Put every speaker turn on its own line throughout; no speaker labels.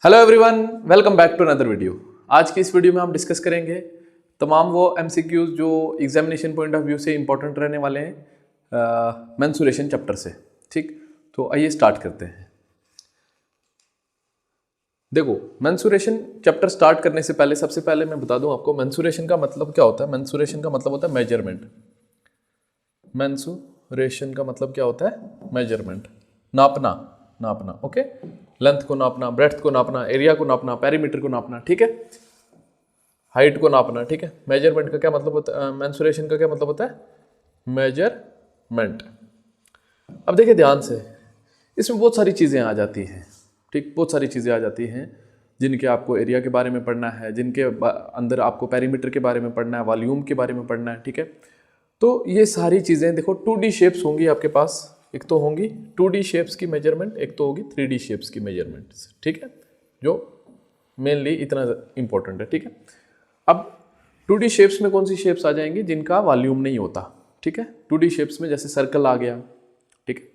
Hello everyone, welcome back to another video. आज की इस वीडियो में हम डिस्कस करेंगे तमाम वो एमसीक्यूज जो एग्जामिनेशन पॉइंट ऑफ व्यू से इंपॉर्टेंट रहने वाले हैं मेंसुरेशन चैप्टर से। ठीक, तो आइए स्टार्ट करते हैं। देखो, मेंसुरेशन चैप्टर स्टार्ट करने से पहले सबसे पहले मैं बता दूं आपको मेंसुरेशन का मतलब क्या होता है। मेंसुरेशन का मतलब होता है मेजरमेंट। मेंसुरेशन का मतलब क्या होता है? मेजरमेंट, नापना। नापना, ओके। लेंथ को नापना, ब्रेड्थ को नापना, एरिया को नापना, पेरीमीटर को नापना, ठीक है, हाइट को नापना, ठीक है। मेजरमेंट का क्या मतलब होता है? मेंसुरेशन का क्या मतलब होता है? मेजरमेंट। अब देखिए ध्यान से, इसमें बहुत सारी चीज़ें आ जाती हैं। ठीक, बहुत सारी चीज़ें आ जाती हैं जिनके आपको एरिया के बारे में पढ़ना है, जिनके अंदर आपको पेरीमीटर के बारे में पढ़ना है, वॉल्यूम के बारे में पढ़ना है, ठीक है। तो ये सारी चीज़ें देखो 2D शेप्स होंगी आपके पास। एक तो होंगी 2D शेप्स की मेजरमेंट, एक तो होगी 3D शेप्स की मेजरमेंट, ठीक है, जो मेनली इतना इंपॉर्टेंट है, ठीक है। अब 2D शेप्स में कौन सी शेप्स आ जाएंगी? जिनका वॉल्यूम नहीं होता, ठीक है। 2D शेप्स में जैसे सर्कल आ गया, ठीक है,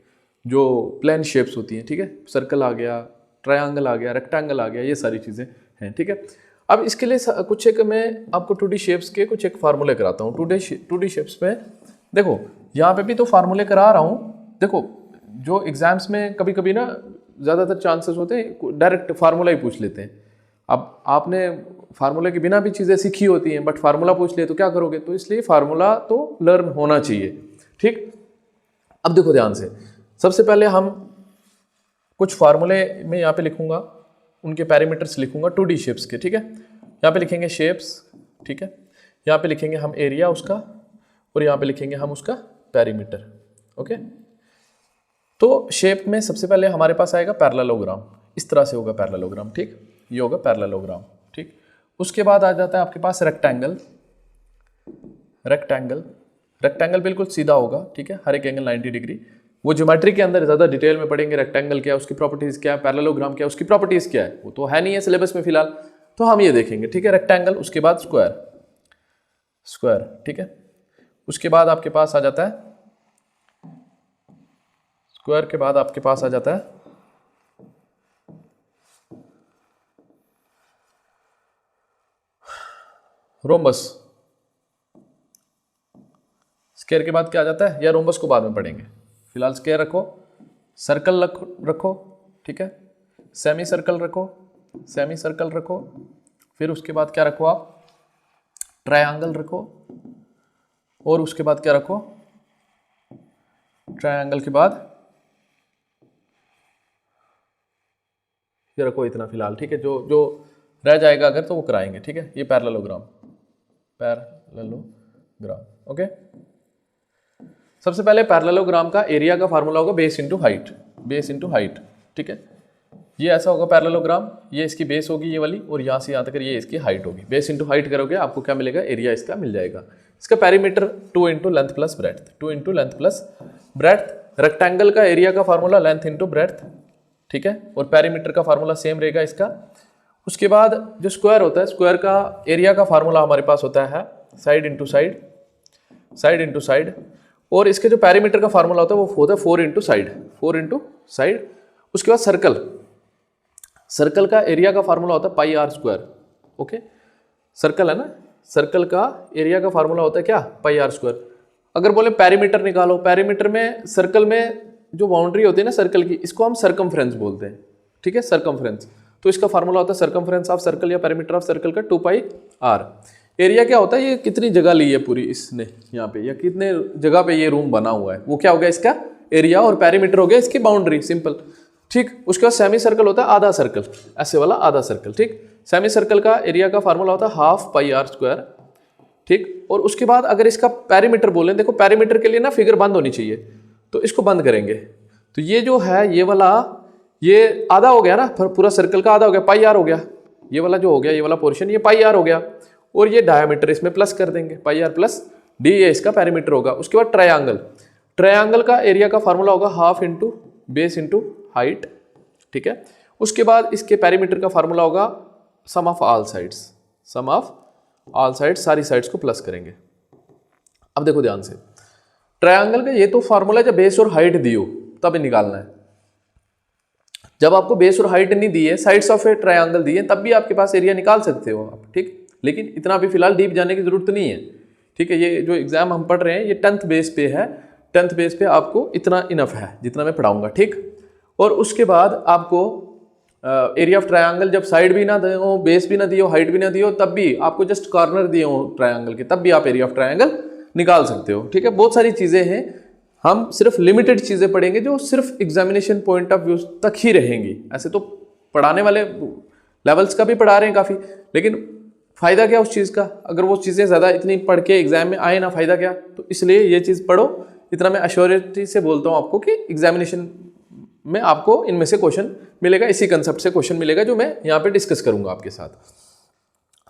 जो प्लेन शेप्स होती हैं, ठीक है, सर्कल आ गया, ट्रायंगल आ गया, रेक्टेंगल आ गया, ये सारी चीज़ें हैं, ठीक है। अब इसके लिए कुछ एक मैं आपको 2D शेप्स के कुछ एक फार्मूले कराता हूँ। 2D शेप्स में देखो, यहाँ पे भी तो फार्मूले करा रहा हूँ। देखो, जो एग्जाम्स में कभी कभी ना ज़्यादातर चांसेस होते हैं डायरेक्ट फार्मूला ही पूछ लेते हैं। अब आपने फार्मूले के बिना भी चीज़ें सीखी होती हैं, बट फार्मूला पूछ लिए तो क्या करोगे? तो इसलिए फार्मूला तो लर्न होना चाहिए, ठीक। अब देखो ध्यान से, सबसे पहले हम कुछ फार्मूले में यहाँ पे लिखूंगा, उनके पैरामीटर्स लिखूंगा 2D शेप्स के, ठीक है। यहाँ पे लिखेंगे शेप्स, ठीक है। यहाँ पे लिखेंगे हम एरिया उसका, और यहाँ पे लिखेंगे हम उसका पैरामीटर, ओके। तो शेप में सबसे पहले हमारे पास आएगा पैरेललोग्राम। इस तरह से होगा पैरेललोग्राम, ठीक, ये होगा पैरेललोग्राम, ठीक। उसके बाद आ जाता है आपके पास रेक्टेंगल। रेक्टेंगल रेक्टेंगल बिल्कुल सीधा होगा, ठीक है, हर एक एंगल 90 डिग्री। वो ज्योमेट्री के अंदर ज़्यादा डिटेल में पढ़ेंगे, रेक्टेंगल क्या है, उसकी प्रॉपर्टीज़ क्या है, पैरेललोग्राम क्या है, उसकी प्रॉपर्टीज़ क्या है, वो तो है नहीं है सिलेबस में फिलहाल, तो हम ये देखेंगे, ठीक है। रेक्टेंगल, उसके बाद स्क्वायर, स्क्वायर, ठीक है। उसके बाद आपके पास आ जाता है स्क्वायर के बाद आपके पास आ जाता है रोम्बस। स्क्वायर के बाद क्या आ जाता है, या रोम्बस को बाद में पढ़ेंगे, फिलहाल स्क्वायर रखो। सर्कल रखो, ठीक है, सेमी सर्कल रखो, सेमी सर्कल रखो। फिर उसके बाद क्या रखो आप? ट्रायंगल रखो। और उसके बाद क्या रखो? ट्रायंगल के बाद ये रखो, इतना फिलहाल, ठीक है। जो जो रह जाएगा अगर तो वो कराएंगे, ठीक है। ये पैरेललोग्राम, पैरेललोग्राम, ओके। सबसे पहले पैरेललोग्राम का एरिया का फार्मूला होगा base into height, base into height, ठीक है। ये ऐसा होगा पैरेललोग्राम, ये इसकी बेस होगी ये वाली, और यहाँ से यहाँ तक ये इसकी हाइट होगी। बेस इंटू हाइट करोगे आपको क्या मिलेगा? एरिया इसका मिल जाएगा। इसका perimeter 2 into length plus breadth, 2 into length plus breadth. Rectangle का एरिया का फार्मूला लेंथ इंटू ब्रेड्थ, ठीक है, और पेरीमीटर का फार्मूला सेम रहेगा इसका। उसके बाद जो स्क्वायर होता है, स्क्वायर का एरिया का फार्मूला हमारे पास होता है side into side, side into side. और इसके जो पेरीमीटर का फार्मूला होता है वो होता है 4 इंटू साइड, 4 इंटू साइड। उसके बाद सर्कल, सर्कल का एरिया का फार्मूला होता है pi r square, okay. Circle है ना, सर्कल का एरिया का फार्मूला होता है क्या? पाई आर स्क्वायर। अगर बोले पेरीमीटर निकालो, पेरीमीटर में सर्कल में जो बाउंड्री होती है ना सर्कल की, इसको हम सरकमफ्रेंस बोलते हैं, ठीक है, सरकमफ्रेंस। तो इसका फार्मूला होता है सरकमफ्रेंस ऑफ सर्कल या पेरीमीटर ऑफ सर्कल का 2 पाई आर। एरिया क्या होता है? ये कितनी जगह ली है पूरी इसने यहाँ पे, या कितने जगह पे ये रूम बना हुआ है, वो क्या हो गया इसका एरिया, और पेरीमीटर हो गया इसकी बाउंड्री, सिंपल, ठीक। उसके बाद सेमी सर्कल होता है आधा सर्कल, ऐसे वाला आधा सर्कल, ठीक। सेमी सर्कल का एरिया का फार्मूला होता है हाफ पाई आर स्क्वायर, ठीक। और उसके बाद अगर इसका पेरीमीटर बोलें, देखो पेरीमीटर के लिए ना फिगर बंद होनी चाहिए, तो इसको बंद करेंगे। तो ये जो है ये वाला, ये आधा हो गया ना, पूरा सर्कल का आधा हो गया, पाई आर हो गया। ये वाला जो हो गया, ये वाला पोर्शन, ये पाई आर हो गया। और ये डायमीटर इसमें प्लस कर देंगे, पाई आर प्लस डी, ये इसका पेरीमीटर होगा। उसके बाद ट्रायंगल, ट्रायंगल का एरिया का फार्मूला होगा half into base into height, ठीक है। उसके बाद इसके पेरीमीटर का फार्मूला होगा sum of all sides, sum of all sides, सारी साइड्स को प्लस करेंगे। अब देखो ध्यान से, ट्रायंगल का ये तो फार्मूला जब बेस और हाइट दी हो तब निकालना है। जब आपको बेस और हाइट नहीं दी है, साइड्स ऑफ ए ट्रायंगल दी है, तब भी आपके पास एरिया निकाल सकते हो आप, ठीक। लेकिन इतना भी फिलहाल डीप जाने की जरूरत नहीं है, ठीक है। ये जो एग्जाम हम पढ़ रहे हैं ये 10th बेस पे है, 10th बेस पे आपको इतना इनफ है जितना मैं पढ़ाऊंगा, ठीक। और उसके बाद आपको एरिया ऑफ ट्रायंगल जब साइड भी ना दिए हो, बेस भी ना दिए हो, हाइट भी ना दिए हो, तब भी आपको जस्ट कॉर्नर दिए हो ट्रायंगल के, तब भी आप एरिया ऑफ ट्रायंगल निकाल सकते हो, ठीक है। बहुत सारी चीज़ें हैं, हम सिर्फ लिमिटेड चीज़ें पढ़ेंगे जो सिर्फ एग्जामिनेशन पॉइंट ऑफ व्यू तक ही रहेंगी। ऐसे तो पढ़ाने वाले लेवल्स का भी पढ़ा रहे हैं काफ़ी, लेकिन फ़ायदा क्या उस चीज़ का, अगर वो चीज़ें ज़्यादा इतनी पढ़ के एग्जाम में आए ना, फ़ायदा क्या। तो इसलिए ये चीज़ पढ़ो, इतना मैं अश्योरिटी से बोलता हूँ आपको कि एग्जामिनेशन में आपको इनमें से क्वेश्चन मिलेगा, इसी कंसेप्ट से क्वेश्चन मिलेगा जो मैं यहाँ पे डिस्कस करूँगा आपके साथ।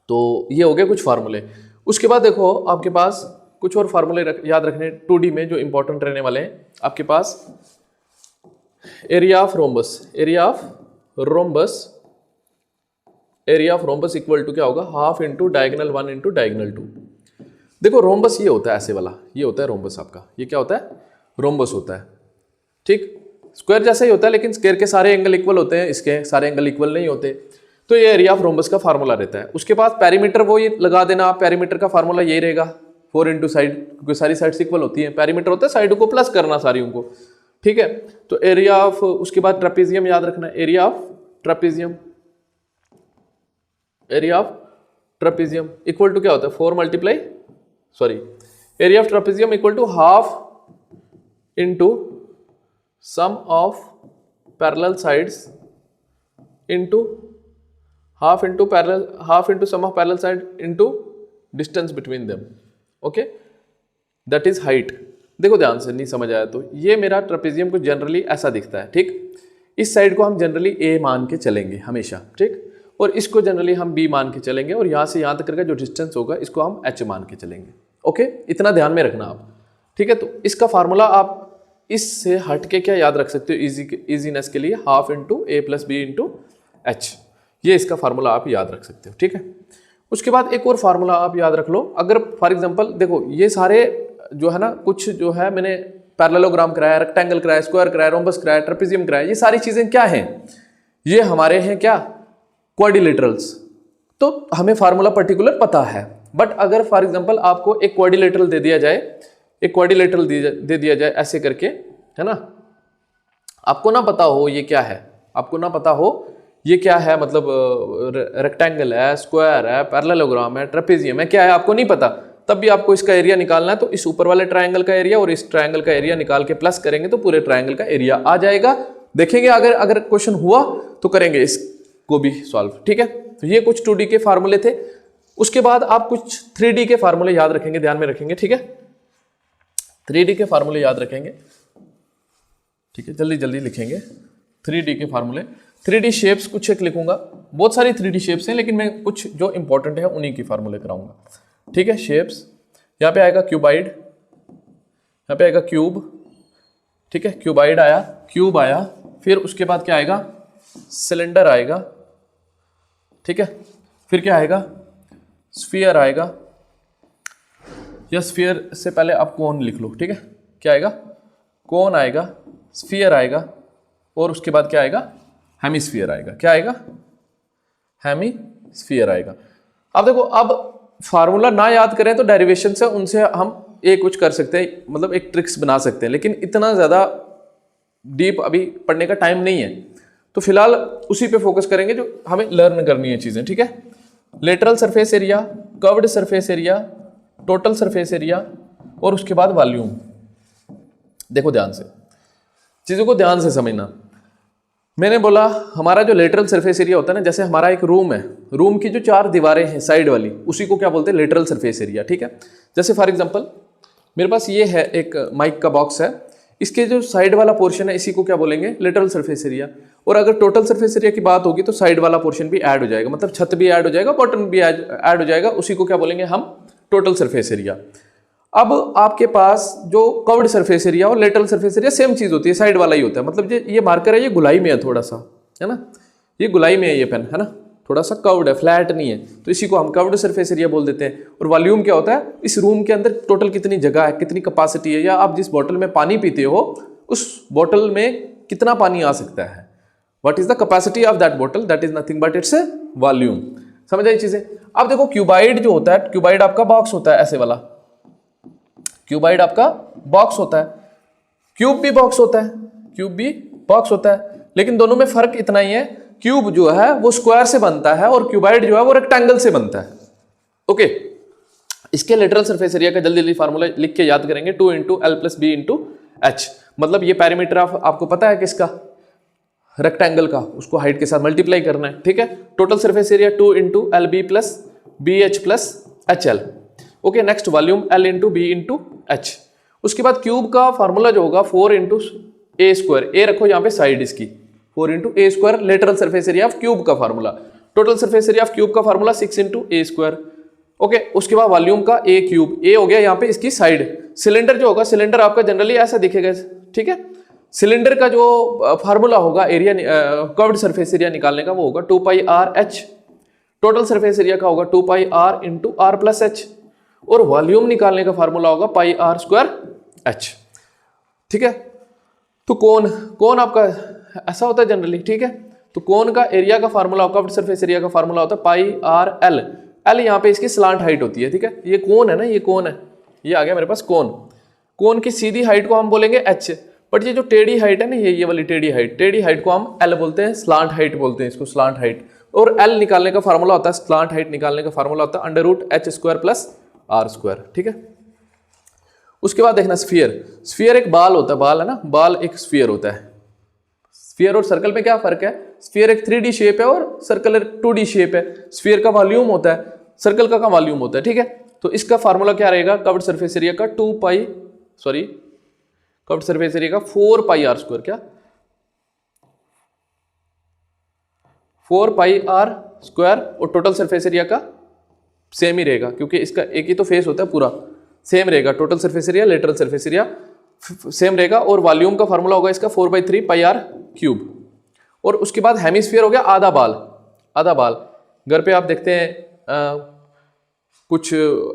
तो ये हो गए कुछ फार्मूले। उसके बाद देखो आपके पास कुछ और फार्मूले याद रखने 2D में जो इंपॉर्टेंट रहने वाले हैं। आपके पास area of rhombus, area of rhombus equal to क्या होगा, half into diagonal 1 into diagonal 2। देखो रोम्बस ये होता है ऐसे वाला, ये होता है रोम्बस आपका, ये क्या होता है, रोम्बस होता है, ठीक। स्क्वायर जैसा ही होता है, लेकिन स्क्वायर के सारे एंगल इक्वल होते हैं, इसके सारे एंगल इक्वल नहीं होते। तो ये एरिया ऑफ रोम्बस का फार्मूला रहता है। उसके बाद पेरीमीटर वो ये लगा देना आप, पेरीमीटर का फार्मूला यही रहेगा 4 इंटू साइड, क्योंकि सारी साइड्स इक्वल होती हैं। पेरीमीटर होता है साइड को प्लस करना सारी उनको, ठीक है। तो एरिया ऑफ, उसके बाद ट्रेपेजियम याद रखना, area of trapezium, area of trapezium equal to क्या होता है, 4 multiply, sorry, area of trapezium equal to half into sum of parallel sides into half into sum of parallel side into distance between them, okay, that is height. देखो ध्यान से, नहीं समझ आया तो ये मेरा ट्रेपेजियम को जनरली ऐसा दिखता है, ठीक। इस साइड को हम जनरली ए मान के चलेंगे हमेशा, ठीक, और इसको जनरली हम बी मान के चलेंगे, और यहाँ से यहाँ तक का जो डिस्टेंस होगा इसको हम एच मान के चलेंगे, ओके। इतना ध्यान में रखना आप, ठीक है। तो इसका फार्मूला आप इससे हट के क्या याद रख सकते हो इजीनेस के लिए, हाफ इंटू ए प्लस बी इंटू एच, ये इसका फार्मूला आप याद रख सकते हो, ठीक है। उसके बाद एक और फार्मूला आप याद रख लो, अगर फॉर एग्जांपल देखो ये सारे जो है ना, कुछ जो है मैंने पैरेललोग्राम कराया, रेक्टेंगल कराया, स्क्वायर कराया, रोम्बस कराया, ट्रेपेजियम कराया, ये सारी चीजें क्या हैं, ये हमारे हैं क्या, क्वाड्रिलेटरल्स। तो हमें फार्मूला पर्टिकुलर पता है, बट अगर फॉर एग्जांपल आपको एक क्वाड्रिलेटरल दे दिया जाए, एक क्वाड्रिलेटरल दे दिया जाए ऐसे करके, है ना, आपको ना पता हो ये क्या है, आपको ना पता हो ये क्या है, मतलब रेक्टेंगल है, स्क्वायर है, पैरेललोग्राम है, ट्रेपेजियम है, क्या है आपको नहीं पता, तब भी आपको इसका एरिया निकालना है। तो इस ऊपर वाले ट्रायंगल का एरिया और इस ट्रायंगल का एरिया निकाल के प्लस करेंगे तो पूरे ट्रायंगल का एरिया आ जाएगा। देखेंगे अगर क्वेश्चन हुआ तो करेंगे इसको भी सॉल्व, ठीक है। तो ये कुछ 2D के फार्मूले थे। उसके बाद आप कुछ 3D के फार्मूले याद रखेंगे, ध्यान में रखेंगे, ठीक है। 3D के फार्मूले याद रखेंगे, ठीक है, जल्दी जल्दी लिखेंगे 3D के फार्मूले। 3D शेप्स कुछ एक लिखूंगा, बहुत सारी 3D शेप्स हैं, लेकिन मैं कुछ जो इंपॉर्टेंट है उन्हीं की फार्मूले कराऊंगा, ठीक है। शेप्स यहाँ पे आएगा क्यूबाइड, यहाँ पे आएगा क्यूब, ठीक है, क्यूबाइड आया, क्यूब आया, फिर उसके बाद क्या आएगा, सिलेंडर आएगा, ठीक है, फिर क्या आएगा, स्फीयर आएगा, या स्फीयर से पहले आप कोन लिख लो, ठीक है। क्या आएगा, कोन आएगा, स्फीयर आएगा, और उसके बाद क्या आएगा, हेमिस्फीयर आएगा। क्या आएगा, हेमिस्फीयर आएगा। अब देखो, अब फार्मूला ना याद करें तो डेरिवेशन से उनसे हम एक कुछ कर सकते हैं, मतलब एक ट्रिक्स बना सकते हैं, लेकिन इतना ज़्यादा डीप अभी पढ़ने का टाइम नहीं है, तो फिलहाल उसी पे फोकस करेंगे जो हमें लर्न करनी है चीज़ें, ठीक है। Lateral surface area, curved surface area, total surface area, और उसके बाद वॉल्यूम। देखो ध्यान से, चीज़ों को ध्यान से समझना। मैंने बोला हमारा जो लेटरल सरफेस एरिया होता है ना, जैसे हमारा एक रूम है, रूम की जो 4 दीवारें हैं साइड वाली, उसी को क्या बोलते हैं, लेटरल सरफेस एरिया, ठीक है। जैसे फॉर एग्जांपल मेरे पास ये है एक माइक का बॉक्स है, इसके जो साइड वाला पोर्शन है इसी को क्या बोलेंगे, लेटरल सरफेस एरिया। और अगर टोटल सरफेस एरिया की बात होगी तो साइड वाला पोर्शन भी ऐड हो जाएगा, मतलब छत भी ऐड हो जाएगा, बॉटम भी ऐड हो जाएगा, उसी को क्या बोलेंगे हम, टोटल सरफेस एरिया। अब आपके पास जो कर्व्ड सरफेस एरिया और लेटरल सरफेस एरिया सेम चीज होती है, साइड वाला ही होता है। मतलब ये मार्कर है, ये गुलाई में है थोड़ा सा, है ना, ये गुलाई में है ये पेन, है ना, थोड़ा सा कर्व्ड है, फ्लैट नहीं है, तो इसी को हम कर्व्ड सरफेस एरिया बोल देते हैं। और वॉल्यूम क्या होता है, इस रूम के अंदर टोटल कितनी जगह है, कितनी कैपेसिटी है, या आप जिस बोतल में पानी पीते हो उस बोतल में कितना पानी आ सकता है, what is the capacity of that bottle, that is nothing but its volume. समझ आई चीजें। अब देखो क्यूबाइड जो होता है, क्यूबाइड आपका बॉक्स होता है ऐसे वाला, क्यूबाइड आपका बॉक्स होता है, क्यूब भी बॉक्स होता है, क्यूब भी बॉक्स होता है, लेकिन दोनों में फर्क इतना ही है, क्यूब जो है वो स्क्वायर से बनता है और क्यूबाइड जो है वो रेक्टेंगल से बनता है। ओके, इसके लेटरल सरफेस एरिया का जल्दी जल्दी फार्मूला लिख के याद करेंगे, 2 × L + B × H। मतलब ये पैरामीटर आपको पता है किसका, रेक्टेंगल का, उसको हाइट के साथ मल्टीप्लाई करना है, ठीक है। Total surface area 2 × LB + BH + HL। Okay, next volume L × B × H। उसके बाद क्यूब का फार्मूला जो होगा 4 × A², ए रखो यहाँ पे साइड इसकी, 4 × A² lateral surface area of cube का formula. Total surface area of cube का फार्मूला 6 × A²। ओके, उसके बाद वॉल्यूम का A³, ए हो गया यहाँ पे इसकी साइड। सिलेंडर जो होगा, सिलेंडर आपका जनरली ऐसा दिखेगा, ठीक है। सिलेंडर का जो फार्मूला होगा एरिया कर्व्ड सरफेस एरिया निकालने का, वो होगा 2πr/h। टोटल सरफेस एरिया का होगा 2πr × r+h। और वॉल्यूम निकालने का फार्मूला होगा πr²h, ठीक है। तो कोन आपका ऐसा होता है जनरली, ठीक है। तो कोन का एरिया का फार्मूला, कर्व्ड सरफेस एरिया का फार्मूला होता है πr/l। L यहाँ पे इसकी स्लांट हाइट होती है, ठीक है। ये कोन है ना, ये कोन है, ये आ गया मेरे पास कोन। कोन की सीधी हाइट को हम बोलेंगे h, बट ये जो टेढ़ी हाइट है ना, ये वाली टेढ़ी हाइट को हम L बोलते हैं, स्लांट हाइट बोलते हैं इसको, स्लांट हाइट। और L निकालने का फार्मूला होता है, स्लांट हाइट निकालने का फार्मूला होता है √h² + r², ठीक है। उसके बाद देखना स्फीयर। स्फीयर एक बाल होता है, बाल है ना, बाल एक स्फीयर होता है। स्फीयर और सर्कल में क्या फर्क है, स्फीयर एक 3D शेप है और सर्कल एक 2D शेप है। स्फीयर का वॉल्यूम होता है, सर्कल का वॉल्यूम होता है, ठीक है। तो इसका फार्मूला क्या रहेगा, कर्व्ड सरफेस एरिया का 4πr², क्या 4πr² और टोटल सरफेस एरिया का सेम ही रहेगा, क्योंकि इसका एक ही तो फेस होता है, पूरा सेम रहेगा। Total surface area, lateral surface area same रहेगा। और वॉल्यूम का फार्मूला होगा इसका 4/3πr³। और उसके बाद हेमिस्फीयर हो गया आधा बाल, आधा बाल। घर पे आप देखते हैं कुछ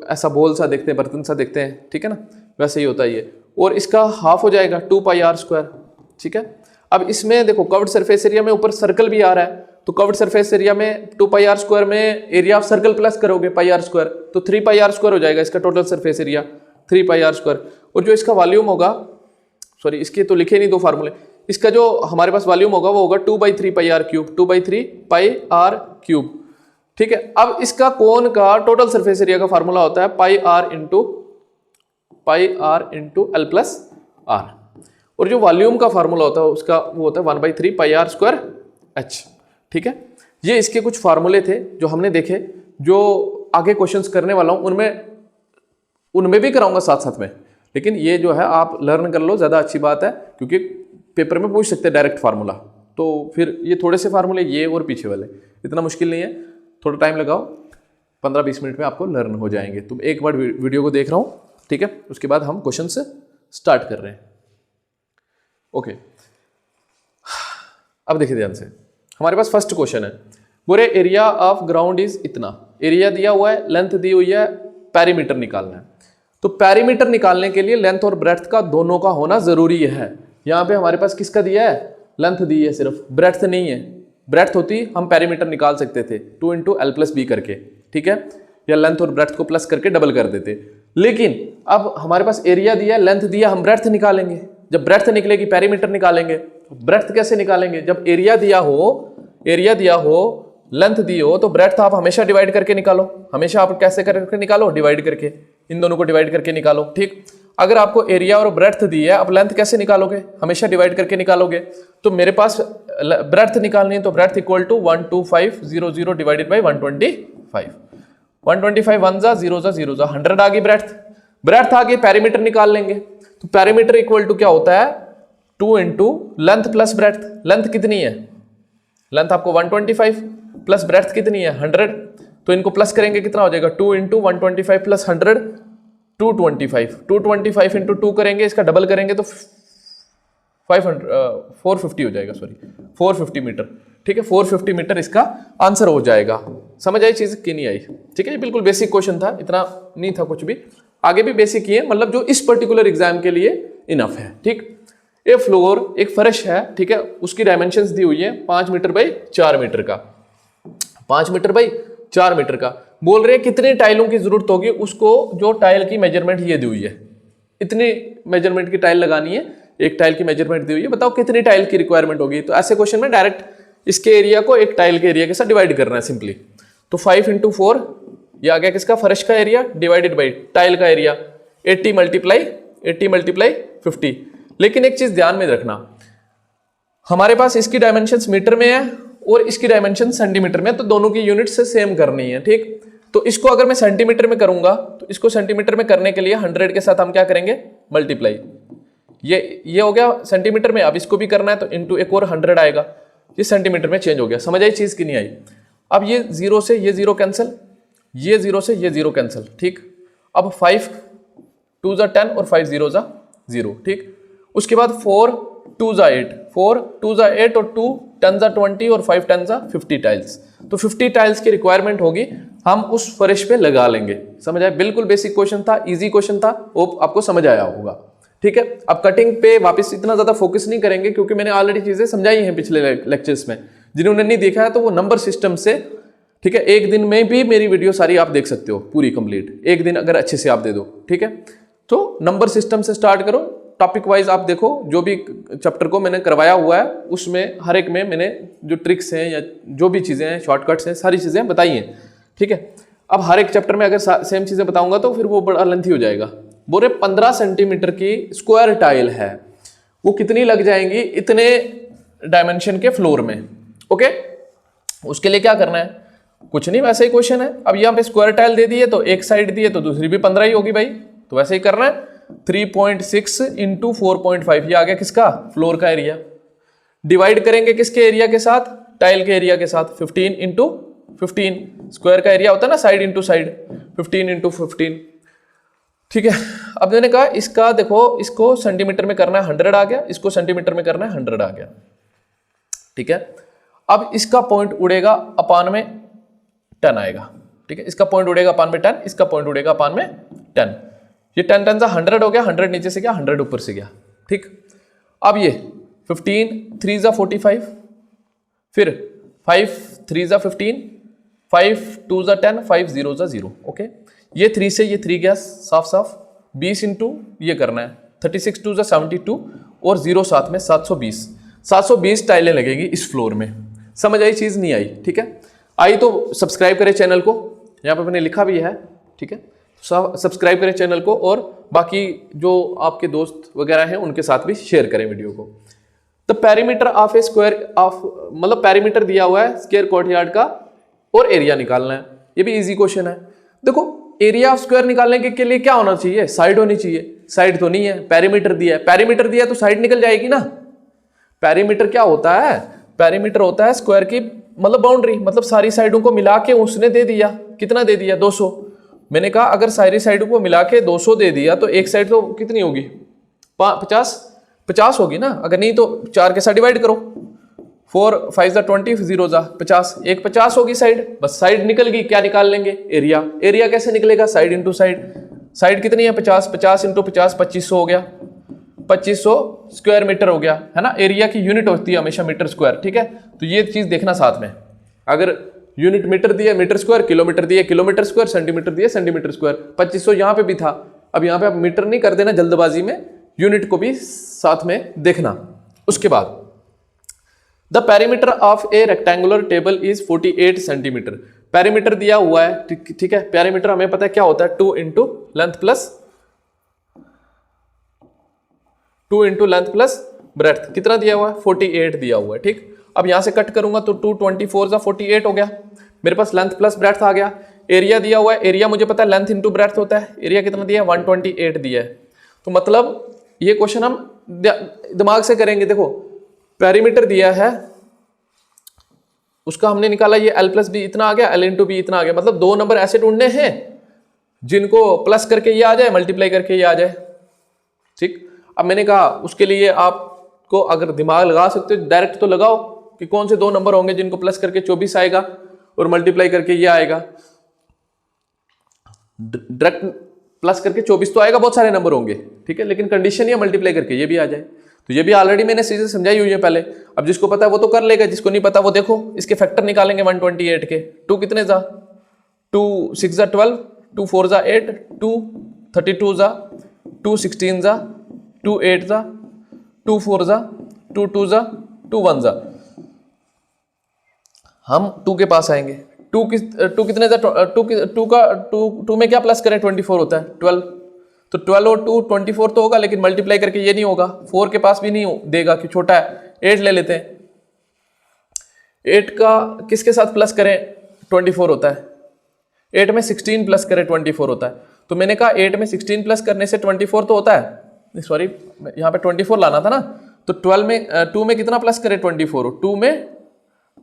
ऐसा बोल सा देखते हैं, बर्तन सा देखते हैं, ठीक है ना, वैसे ही होता है ये। और इसका हाफ हो जाएगा 2πr², ठीक है। अब इसमें देखो कर्व्ड सरफेस एरिया में ऊपर सर्कल भी आ रहा है, तो कर्व्ड सरफेस एरिया में 2πr² में एरिया ऑफ सर्कल प्लस करोगे πr², तो 3πr² हो जाएगा इसका टोटल सरफेस एरिया, 3πr²। और जो इसका वॉल्यूम होगा, सॉरी इसके तो लिखे नहीं दो फार्मूले, इसका जो हमारे पास वॉल्यूम होगा वो होगा 2/3πr³, 2/3πr³, ठीक है। अब इसका कोन का टोटल सरफेस एरिया का फार्मूला होता है πr × L + r। और जो वॉल्यूम का फार्मूला होता है उसका वो होता है 1/3πr²h, ठीक है। ये इसके कुछ फार्मूले थे जो हमने देखे, जो आगे क्वेश्चंस करने वाला हूं उनमें भी कराऊंगा साथ साथ में, लेकिन ये जो है आप लर्न कर लो, ज़्यादा अच्छी बात है, क्योंकि पेपर में पूछ सकते हैं डायरेक्ट फार्मूला। तो फिर ये थोड़े से फार्मूले, ये और पीछे वाले, इतना मुश्किल नहीं है, थोड़ा टाइम लगाओ, 15-20 मिनट में आपको लर्न हो जाएंगे। तुम एक बार वीडियो को देख रहा हूँ, ठीक है, उसके बाद हम क्वेश्चन से स्टार्ट कर रहे हैं। ओके, अब देखिए ध्यान से, हमारे पास फर्स्ट क्वेश्चन है, बोले एरिया ऑफ ग्राउंड इज इतना, एरिया दिया हुआ है, लेंथ दी हुई है, पेरीमीटर निकालना है। तो पेरीमीटर निकालने के लिए लेंथ और ब्रेड्थ का दोनों का होना जरूरी है। यहाँ पे हमारे पास किसका दिया है, लेंथ दी है सिर्फ, ब्रेड्थ नहीं है। ब्रेड्थ होती हम पेरीमीटर निकाल सकते थे 2 × L + B करके, ठीक है, या लेंथ और ब्रेड्थ को प्लस करके डबल कर देते। लेकिन अब हमारे पास एरिया दिया, लेंथ दिया, हम ब्रेड्थ निकालेंगे। जब ब्रेड्थ निकलेगी पेरीमीटर निकालेंगे। ब्रेड्थ कैसे निकालेंगे, जब एरिया दिया हो, लेंथ दी हो, तो ब्रेड्थ आप हमेशा डिवाइड करके निकालो। हमेशा आप कैसे करके निकालो, डिवाइड करके, इन दोनों को डिवाइड करके निकालो, ठीक। अगर आपको एरिया और ब्रेड्थ दी है, अब लेंथ कैसे निकालोगे, हमेशा डिवाइड करके निकालोगे। तो मेरे पास ब्रेड्थ निकालनी है, तो breadth equal to 12500 divided by 125। 125 1 जा 0 जा 0 जा 100 आ गई ब्रेड्थ। ब्रेड्थ आ गई, पेरीमीटर निकाल लेंगे। तो पेरीमीटर इक्वल टू क्या होता है, 2 × लेंथ प्लस ब्रेड्थ। लेंथ कितनी है, लेंथ आपको 125 प्लस ब्रेड्थ कितनी है 100, तो इनको प्लस करेंगे कितना हो जाएगा 2 × 125 प्लस 100 225। 225 × 2 करेंगे, इसका डबल करेंगे तो 450 हो जाएगा, सॉरी 450 मीटर, ठीक है। 450 मीटर इसका आंसर हो जाएगा। समझ आई चीज कि नहीं आई, ठीक है। ये बिल्कुल बेसिक क्वेश्चन था, इतना नहीं था कुछ भी, आगे भी बेसिक ही है, मतलब जो इस पर्टिकुलर एग्जाम के लिए इनफ है, ठीक। ए फ्लोर एक फर्श है, ठीक है, उसकी डायमेंशंस दी हुई है 5 मीटर बाई 4 मीटर का, 5 मीटर बाई 4 मीटर का। बोल रहे हैं कितने टाइलों की जरूरत होगी, उसको जो टाइल की मेजरमेंट ये दी हुई है, इतनी मेजरमेंट की टाइल लगानी है, एक टाइल की मेजरमेंट दी हुई है, बताओ कितनी टाइल की रिक्वायरमेंट होगी। तो ऐसे क्वेश्चन में डायरेक्ट इसके एरिया को एक टाइल के एरिया के साथ डिवाइड करना है सिंपली। तो 5 × 4 ये आ गया किसका, फर्श का एरिया डिवाइडेड बाई टाइल का एरिया, 80 मल्टीप्लाई 50। लेकिन एक चीज ध्यान में रखना, हमारे पास इसकी डायमेंशंस मीटर में है और इसकी डायमेंशन सेंटीमीटर में, तो दोनों की यूनिट से सेम करनी है, ठीक। तो इसको अगर मैं सेंटीमीटर में करूंगा तो इसको सेंटीमीटर में करने के लिए 100 के साथ हम क्या करेंगे, मल्टीप्लाई। ये हो गया सेंटीमीटर में, अब इसको भी करना है तो इंटू एक और 100 आएगा, ये सेंटीमीटर में चेंज हो गया। समझ आई चीज की नहीं आई। अब ये 0 से ये 0 कैंसिल, ये 0 से ये 0 कैंसिल, ठीक। अब 5 2 ज़ा 10 और 5 0 ज़ा 0, ठीक। उसके बाद 4 2 ज़ा 8, 4 2 ज़ा 8 और 2 10 ज़ा 20 और 5 10 ज़ा 50 टाइल्स। तो 50 टाइल्स की रिक्वायरमेंट होगी, हम उस फर्श पे लगा लेंगे। समझ आया, बिल्कुल बेसिक क्वेश्चन था, इजी क्वेश्चन था, होप आपको समझ आया होगा, ठीक है। अब कटिंग पे वापस इतना ज्यादा फोकस नहीं करेंगे क्योंकि मैंने ऑलरेडी चीजें समझाई हैं पिछले लेक्चर्स में। जिन्होंने नहीं देखा है तो वो नंबर सिस्टम से, ठीक है, एक दिन में भी मेरी वीडियो सारी आप देख सकते हो पूरी कंप्लीट, एक दिन अगर अच्छे से आप दे दो, ठीक है। तो नंबर सिस्टम से स्टार्ट करो, टॉपिक वाइज आप देखो, जो भी चैप्टर को मैंने करवाया हुआ है उसमें हर एक में मैंने जो ट्रिक्स हैं या जो भी चीजें हैं, शॉर्टकट्स हैं, सारी चीजें बताई हैं, ठीक है। अब हर एक चैप्टर में अगर सेम चीजें बताऊंगा तो फिर वो बड़ा लेंथी हो जाएगा। बोल रहे 15 सेंटीमीटर की स्क्वायर टाइल है, वो कितनी लग जाएंगी इतने डायमेंशन के फ्लोर में, ओके। उसके लिए क्या करना है, कुछ नहीं, वैसे ही क्वेश्चन है। अब यहाँ पे स्क्वायर टाइल दे दी है तो एक साइड दी है तो दूसरी भी 15 ही होगी भाई, तो वैसे ही करना है। 3.6 × 4.5 ये आ गया किसका, फ्लोर का एरिया। डिवाइड करेंगे किसके एरिया के साथ, टाइल के एरिया के साथ। 15 × 15 स्क्वायर का एरिया होता है ना, साइड इंटू साइड, 15 × 15, ठीक है। अब मैंने कहा इसका देखो, इसको सेंटीमीटर में करना है 100 आ गया, इसको सेंटीमीटर में करना है 100 आ गया, ठीक है। अब इसका पॉइंट उड़ेगा अपान में 10 आएगा, ठीक है। इसका पॉइंट उड़ेगा अपान में 10, इसका पॉइंट उड़ेगा अपान में 10। ये 10 10 सा 100 हो गया, 100 नीचे से गया, 100 ऊपर से गया, ठीक। अब ये 15 3 ज़ा 45, फिर 5 3 ज़ा 15, 5 2 ज़ा 10, 5 0 ज़ा 0, ओके। ये 3 से ये 3 गया साफ साफ, 20 इंटू ये करना है, 36 2 ज़ा 72 और 0 साथ में 720 टाइलें लगेगी इस फ्लोर में। समझ आई चीज़, नहीं आई, ठीक है। आई तो सब्सक्राइब करें चैनल को, यहाँ पे मैंने लिखा भी है, ठीक है। सब्सक्राइब करें चैनल को और बाकी जो आपके दोस्त वगैरह हैं उनके साथ भी शेयर करें वीडियो को। The perimeter of a square of, मतलब पेरीमीटर दिया हुआ है स्क्वायर कोर्टयार्ड का और एरिया निकालना है। ये भी इजी क्वेश्चन है। देखो एरिया ऑफ स्क्वायर निकालने के लिए क्या होना चाहिए, साइड होनी चाहिए, साइड तो नहीं है, पेरीमीटर दिया है, पेरीमीटर दिया तो साइड निकल जाएगी ना। पेरीमीटर क्या होता है, पेरीमीटर होता है स्क्वायर की मतलब बाउंड्री, मतलब सारी साइडों को मिला के उसने दे दिया, कितना दे दिया, 200। मैंने कहा अगर सारी साइडों को मिला के 200 दे दिया तो एक साइड तो कितनी होगी, 50 होगी ना। अगर नहीं तो 4 के साथ डिवाइड करो, 4 5 ज़ा 20, 0 ज़ा 50, एक 50 होगी साइड, बस साइड निकल गई। क्या निकाल लेंगे, एरिया। एरिया कैसे निकलेगा, साइड इंटू साइड। साइड कितनी है 50, 50 इंटू 50 2500 हो गया, 2500 स्क्वायर मीटर हो गया, है ना। एरिया की यूनिट होती है हमेशा मीटर स्क्वायर, ठीक है। तो ये चीज देखना साथ में, अगर यूनिट मीटर दिया मीटर स्क्वायर, किलोमीटर दिया किलोमीटर स्क्वायर, सेंटीमीटर दिया सेंटीमीटर स्क्वायर। 2500 यहाँ पे भी था, अब यहाँ पे आप मीटर नहीं कर देना जल्दबाजी में, यूनिट को भी साथ में देखना। उसके बाद the perimeter of A rectangular table is 48 centimetre. Perimeter दिया हुआ है, ठीक है। पेरीमीटर हमें पता है क्या होता है, 2 इंटू लेंथ प्लस ब्रेड्थ। कितना दिया हुआ है, 48 दिया हुआ है, ठीक। अब यहां से कट करूंगा तो 2 24 ज़ा 48 हो गया, मेरे पास लेंथ प्लस ब्रेड्थ आ गया। एरिया दिया हुआ है, एरिया मुझे पता है लेंथ इंटू ब्रेड्थ होता है, एरिया कितना दिया है 128 दिया है। तो मतलब ये क्वेश्चन हम दिमाग से करेंगे। देखो पेरीमीटर दिया है, उसका हमने निकाला, ये l प्लस बी इतना आ गया, l इंटू बी इतना आ गया। मतलब 2 नंबर ऐसे ढूंढने हैं जिनको प्लस करके ये आ जाए, मल्टीप्लाई करके ये आ जाए, ठीक। अब मैंने कहा उसके लिए आपको अगर दिमाग लगा सकते हो डायरेक्ट तो लगाओ कि कौन से 2 नंबर होंगे जिनको प्लस करके 24 आएगा और मल्टीप्लाई करके ये आएगा। डायरेक्ट प्लस करके 24 तो आएगा, बहुत सारे नंबर होंगे, ठीक है। लेकिन कंडीशन ये मल्टीप्लाई करके ये भी आ जाए। तो ये भी ऑलरेडी मैंने चीजें समझाई हुई है पहले। अब जिसको पता है वो तो कर लेगा, जिसको नहीं पता वो देखो इसके फैक्टर निकालेंगे 128 के। 2 कितने जा, 2 6 जा 12, 2 4 जा 8, 2 32 जा, 2 16 जा, 2 8 जा, 2 4 जा, 2 2 जा, 2 1 जा। हम 2 के पास आएंगे। 2 कितने जा, 2 में क्या प्लस करें, 24 होता है 12। तो 12 और 2 24 तो होगा, लेकिन मल्टीप्लाई करके ये नहीं होगा। 4 के पास भी नहीं देगा कि छोटा है। 8 ले लेते हैं। 8 का किसके साथ प्लस करें, 24 होता है। 8 में 16 प्लस करें 24 होता है। तो मैंने कहा 8 में 16 प्लस करने से 24 तो होता है, सॉरी यहाँ पे 24 लाना था ना। तो 12 में 2 में कितना प्लस करें, 24। 2 में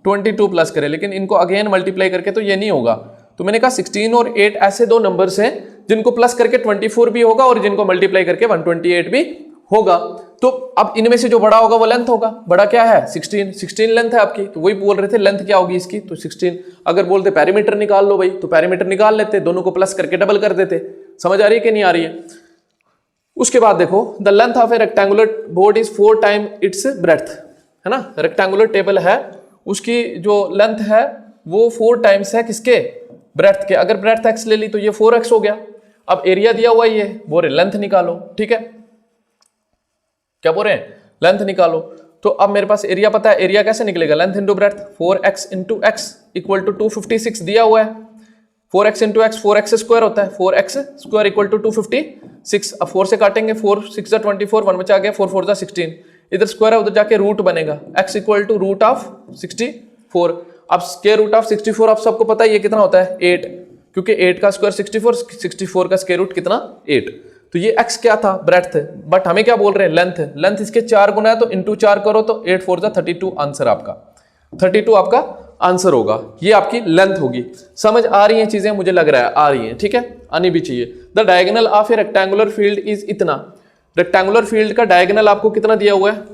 22 प्लस करें, लेकिन इनको अगेन मल्टीप्लाई करके तो ये नहीं होगा। तो मैंने कहा 16 और 8 ऐसे दो नंबर्स हैं जिनको प्लस करके 24 भी होगा और जिनको मल्टीप्लाई करके 128 भी होगा। तो अब इनमें से जो बड़ा होगा वो लेंथ होगा। बड़ा क्या है, 16 लेंथ है आपकी। तो वही बोल रहे थे लेंथ क्या होगी इसकी, तो 16। अगर बोलते पैरीमीटर निकाल लो भाई, तो पैरीमीटर निकाल लेते, दोनों को प्लस करके डबल कर देते। समझ आ रही है कि नहीं आ रही है। उसके बाद देखो, the length of A rectangular board is 4 time it's breadth, है ना। रेक्टेंगुलर टेबल है, उसकी जो लेंथ है वो 4 टाइम्स है किसके, ब्रेड्थ के। अगर ब्रेड्थ x ले ली तो ये 4x हो गया। अब एरिया दिया हुआ ये, बोल रहे लेंथ निकालो, ठीक है। क्या बोल रहे हैं, लेंथ निकालो। तो अब मेरे पास एरिया पता है, एरिया कैसे निकलेगा, length into breadth. 4x into x equal to 256 दिया हुआ है। 4x into x 4x square होता है, 4x स्क्वायर इक्वल टू 256। अब 4 से काटेंगे, 4 6 जा 24, 1 बचा गया, 4 4 जा 16। इधर स्क्वायर है, उधर जाके रूट बनेगा, x equal to root of 64। अब स्क्वायर रूट ऑफ 64 आप सबको पता है ये कितना होता है, 8, क्योंकि 8 का स्क्वायर 64, 64 का स्क्वायर रूट कितना, 8। तो ये x क्या था, ब्रेड्थ। बट हमें क्या बोल रहे हैं, लेंथ। लेंथ इसके 4 गुना है, तो इंटू 4 करो तो 8 4 जा 32 आंसर आपका, 32 आपका आंसर होगा। ये आपकी लेंथ होगी। समझ आ रही हैं चीजें, मुझे लग रहा है आ रही हैं, ठीक है, आनी भी चाहिए। The diagonal of A rectangular field is इतना। रेक्टेंगुलर फील्ड का डायगोनल आपको कितना दिया हुआ है,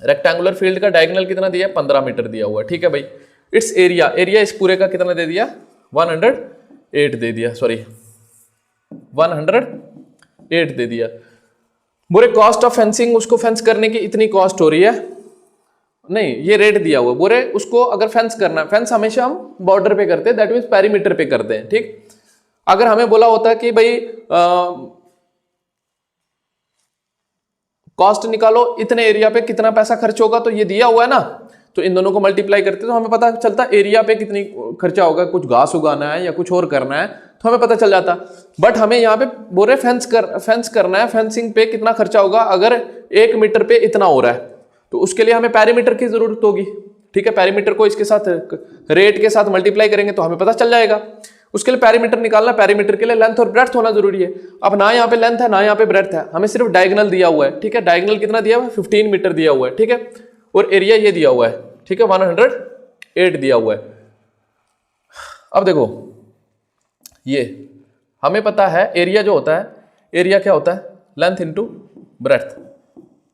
रेक्टेंगुलर फील्ड का डायगोनल कितना दिया है, 15 मीटर दिया हुआ है, ठीक है भाई। इट्स एरिया, एरिया इस पूरे का कितना दे दिया, 108 दे दिया, सॉरी 108 दे दिया। बोरे कॉस्ट ऑफ फेंसिंग, उसको फेंस करने की इतनी कॉस्ट हो रही है, नहीं ये रेट दिया हुआ है। बोरे उसको अगर फेंस करना है, फेंस हमेशा हम बॉर्डर पे करते हैं, दैट मीन्स पेरीमीटर पे करते हैं, ठीक। अगर हमें बोला होता है कि भाई कॉस्ट निकालो, इतने एरिया पे कितना पैसा खर्च होगा, तो ये दिया हुआ है ना, तो इन दोनों को मल्टीप्लाई करते तो हमें पता चलता एरिया पे कितनी खर्चा होगा। कुछ घास उगाना है या कुछ और करना है तो हमें पता चल जाता। बट हमें यहाँ पे बोरे फेंस करना है, फेंसिंग पे कितना खर्चा होगा, अगर 1 मीटर पे इतना हो रहा है तो उसके लिए हमें पैरीमीटर की जरूरत होगी, ठीक है। पैरीमीटर को इसके साथ रेट के साथ मल्टीप्लाई करेंगे तो हमें पता चल जाएगा। उसके लिए पैरीमीटर निकालना, पैरीमीटर के लिए लेंथ और ब्रेड्थ होना जरूरी है। अब ना यहाँ पे लेंथ है ना यहाँ पे ब्रेड्थ है, हमें सिर्फ डायगोनल दिया हुआ है, ठीक है। डायगोनल कितना दिया हुआ है, 15 मीटर दिया हुआ है, ठीक है। और एरिया ये दिया हुआ है, ठीक है, 108 दिया हुआ है। अब देखो ये हमें पता है एरिया जो होता है, एरिया क्या होता है, length into breadth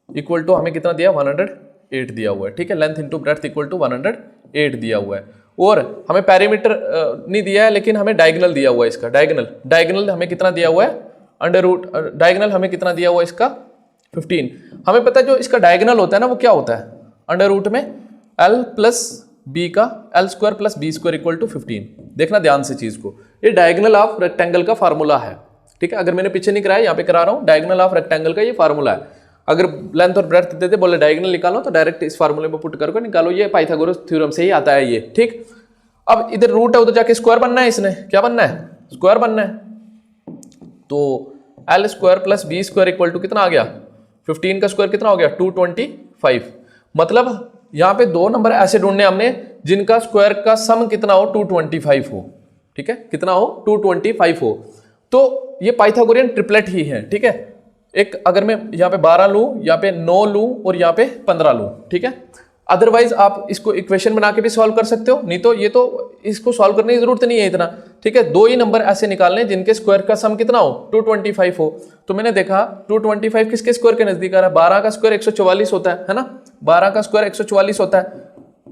equal to हमें कितना दिया, 108 दिया हुआ है, ठीक है। Length into breadth equal to 108 दिया हुआ है। और हमें पैरीमीटर नहीं दिया है, लेकिन हमें डायगोनल दिया हुआ है इसका। डायगोनल हमें कितना दिया हुआ है, अंडर रूट, डायगोनल हमें कितना दिया हुआ है इसका, 15। हमें पता है जो इसका डायगोनल होता है ना वो क्या होता है, अंडर रूट में l प्लस बी का l square plus b square equal to 15। देखना ध्यान से चीज को, ये डायगोनल ऑफ रेक्टेंगल का फार्मूला है, ठीक है। अगर मैंने पीछे नहीं कराया, यहाँ पे करा रहा हूँ, डायगोनल ऑफ रेक्टेंगल का ये फार्मूला है। अगर लेंथ और ब्रेड्थ देते बोले डायगोनल निकालो तो डायरेक्ट इस फार्मूले में पुट करके निकालो, ये पाइथागोरस थ्योरम से ही आता है ये, ठीक। अब इधर रूट है, उधर जाके स्क्वायर बनना है, इसने क्या बनना है, स्क्वायर बनना है। तो l square plus b square equal to कितना आ गया, 15 का स्क्वायर कितना हो गया, 225। मतलब यहाँ पे दो नंबर ऐसे ढूंढने हमने जिनका स्क्वायर का सम कितना हो, 225 हो, ठीक है, कितना हो, 225 हो। तो ये पाइथागोरियन ट्रिपलेट ही है, ठीक है। एक अगर मैं यहाँ पे 12 लूँ, यहाँ पे 9 लूँ और यहाँ पे 15 लूँ, ठीक है। अदरवाइज आप इसको इक्वेशन बना के भी सॉल्व कर सकते हो, नहीं तो ये तो इसको सॉल्व करने की जरूरत नहीं है इतना, ठीक है। दो ही नंबर ऐसे निकालने जिनके स्क्वायर का सम कितना हो, 225 हो। तो मैंने देखा 225 किसके स्क्वायर के नजदीक आ रहा है, 12 का स्क्वायर 144 होता है ना, 12 का स्क्वायर 144 होता है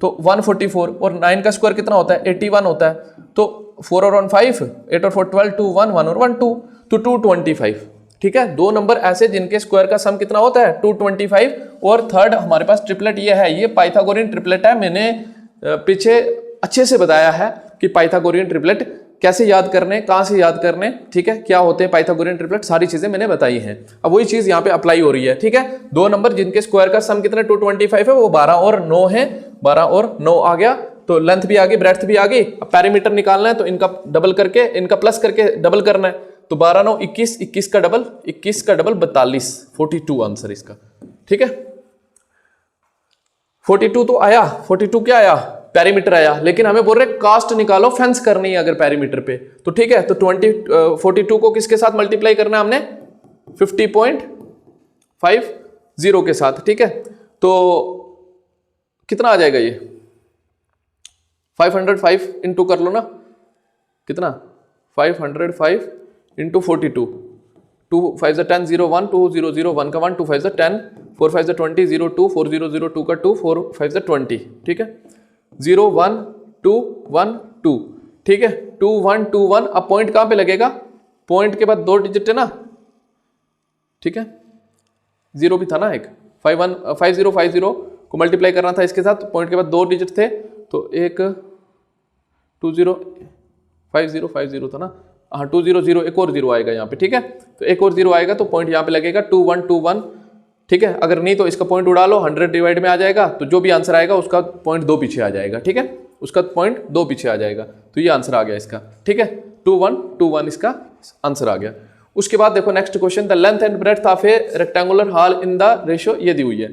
तो 144, और 9 का स्क्वायर कितना होता है, 81 होता है। तो 4 और 1 5, 8 और 4 12, 2 1 1 और 1 2, तो 225, ठीक है, दो नंबर ऐसे जिनके स्क्वायर का सम कितना होता है 225, और थर्ड हमारे पास ट्रिपलेट ये है, ये पाइथागोरियन ट्रिपलेट है। मैंने पीछे अच्छे से बताया है कि पाइथागोरियन ट्रिपलेट कैसे याद करने, कहाँ से याद करने, ठीक है, क्या होते हैं पाइथागोरियन ट्रिपलेट, सारी चीजें मैंने बताई हैं। अब वही चीज यहाँ पे अप्लाई हो रही है, ठीक है। दो नंबर जिनके स्क्वायर का सम कितना 225 है, वो 12 और 9 है, 12 और 9 आ गया, तो लेंथ भी आ गई, ब्रेड्थ भी आ गई। अब पैरामीटर निकालना है तो इनका डबल करके, इनका प्लस करके डबल करना है, तो 12 9 21, 21 का डबल 42, 42 आंसर इसका, ठीक है। 42 तो आया, 42 क्या आया, पैरीमीटर आया, लेकिन हमें बोल रहे कास्ट निकालो, फेंस करनी है अगर पैरीमीटर पे, तो ठीक है, तो 42 को किसके साथ मल्टीप्लाई करना है हमने 50.50 के साथ, ठीक है। तो कितना आ जाएगा ये 505 इंटू कर लो ना, कितना 505 इंटू 42, 2 5 10 0 1 2 0 0 1 का 1, 2 5 10 4 5 20 0 2 4 0 0 2 का 2 4 5 20, ठीक है, 0 1 2 1 2, ठीक है, 2 1 2 1। अब पॉइंट कहां पे लगेगा, पॉइंट के बाद 2 डिजिट है ना, ठीक है, 0 भी था ना एक, 5050 को मल्टीप्लाई करना था इसके साथ, पॉइंट के बाद 2 डिजिट थे, तो एक 2050 था ना, हाँ 200, एक और 0 आएगा यहाँ पे, ठीक है, तो एक और 0 आएगा तो पॉइंट यहाँ पे लगेगा 2 1 2 1, ठीक है। अगर नहीं तो इसका पॉइंट उड़ा लो, 100 डिवाइड में आ जाएगा, तो जो भी आंसर आएगा उसका पॉइंट 2 पीछे आ जाएगा, ठीक है, उसका पॉइंट 2 पीछे आ जाएगा, तो ये आंसर आ गया इसका, ठीक है, 2 1 2 1 इसका आंसर आ गया। उसके बाद देखो next question, the length and breadth of A rectangular hall in the ratio, ये दी हुई है,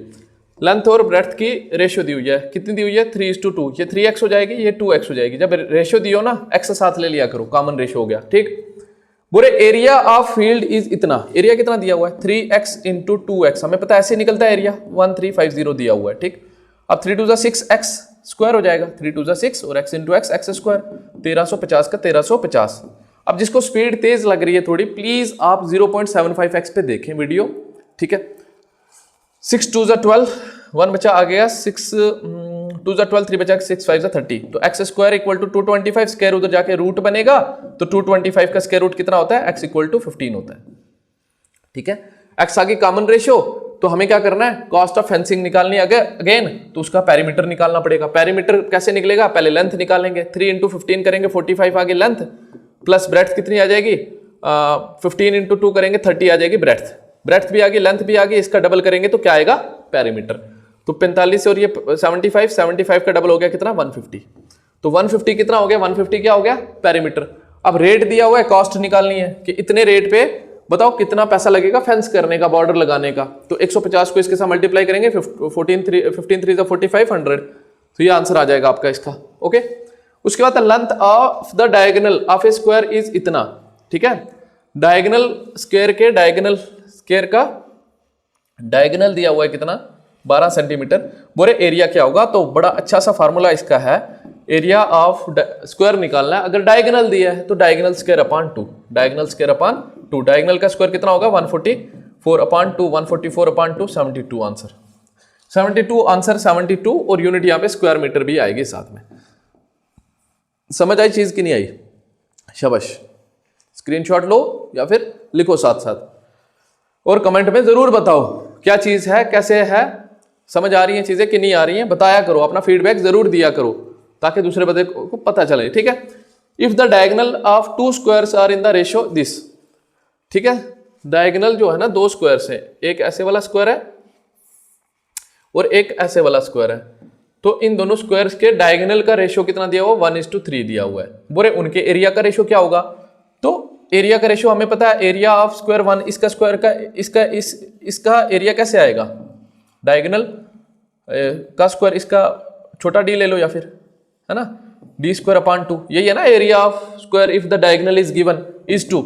लेंथ और ब्रेड्थ की रेशियो दी हुई है, कितनी दी हुई है 3:2, ये 3x हो जाएगी, ये 2x हो जाएगी। जब रेशियो दियो ना x साथ ले लिया करो, कॉमन रेशियो हो गया, ठीक। बुरे एरिया ऑफ फील्ड इज इतना, एरिया कितना दिया हुआ है 3x इंटू 2x, हमें पता है ऐसे निकलता है एरिया 1350 दिया हुआ है, ठीक। अब 3 2 6x स्क्वायर हो जाएगा, 3 2 6 और x into x x square, 1350 का 1350। अब जिसको स्पीड तेज लग रही है थोड़ी, प्लीज आप 0.75x पे देखें वीडियो, ठीक है। 6 2 12, 1 बचा आ गया, 6 2 12, 3 बचा 6 5 30, तो x square equal to 225, square उधर जाके रूट बनेगा, तो 225 का स्क्वायर रूट कितना होता है, x इक्वल टू 15 होता है, ठीक है। x आगे कॉमन रेशियो, तो हमें क्या करना है, कॉस्ट ऑफ फेंसिंग निकालनी है अगेन, तो उसका पैरीमीटर निकालना पड़ेगा। पैरीमीटर कैसे निकलेगा, पहले लेंथ निकालेंगे, 3 इंटू 15 करेंगे, 45 आगे लेंथ, प्लस ब्रेड्थ कितनी आ जाएगी 15 इंटू 2 करेंगे 30 आ जाएगी ब्रेड्थ, ब्रेड्थ भी आ गई, लेंथ भी आ गई, इसका डबल करेंगे तो क्या आएगा पैरीमीटर, तो 45 और ये 75 का डबल हो गया कितना 150, तो 150 कितना हो गया 150 क्या हो गया पैरीमीटर। अब रेट दिया हुआ है, कॉस्ट निकालनी है कि इतने रेट पे बताओ कितना पैसा लगेगा फेंस करने का, बॉर्डर लगाने का, तो 150 को इसके साथ मल्टीप्लाई करेंगे, 15 3 4500, तो ये आंसर आ जाएगा आपका इसका, ओके। उसके बाद length of the diagonal of a square is इतना, ठीक है, डायगोनल स्क्वायर के डायगोनल स्क्वायर का डायगोनल दिया हुआ है कितना 12 सेंटीमीटर। बोले एरिया क्या होगा, तो बड़ा अच्छा सा फार्मूला इसका है, एरिया ऑफ स्क्वायर निकालना है, अगर डायगोनल दिया है तो diagonal square upon 2, diagonal square upon 2, diagonal का स्क्वायर कितना होगा 144 अपॉन 2, 144 अपॉन 2 72 आंसर, 72 आंसर 72, और यूनिट यहाँ पे स्क्वायर मीटर भी आएगी साथ में। समझ आई चीज कि नहीं आई, शाबाश, स्क्रीनशॉट लो या फिर लिखो साथ साथ, और कमेंट में जरूर बताओ क्या चीज है, कैसे है, समझ आ रही है चीजें कि नहीं आ रही हैं, बताया करो, अपना फीडबैक जरूर दिया करो ताकि दूसरे बंदे को पता चले, ठीक है। If the diagonal of 2 squares are in the ratio this, ठीक है, डायगोनल जो है ना 2 स्क्वायर्स है, एक ऐसे वाला स्क्वायर है और एक ऐसे वाला स्क्वायर है, तो इन दोनों स्क्वायर्स के डायगोनल का रेशियो कितना दिया हुआ 1:3 दिया हुआ है। बोले उनके एरिया का रेशियो क्या होगा, तो एरिया का रेशियो हमें पता है, एरिया ऑफ स्क्वायर 1, इसका स्क्वायर का इसका एरिया कैसे आएगा, डायगोनल का स्क्वायर, इसका छोटा डी ले लो या फिर, है ना, डी स्क्वायर अपॉन 2, यही है ना area of square if the diagonal is given is 2,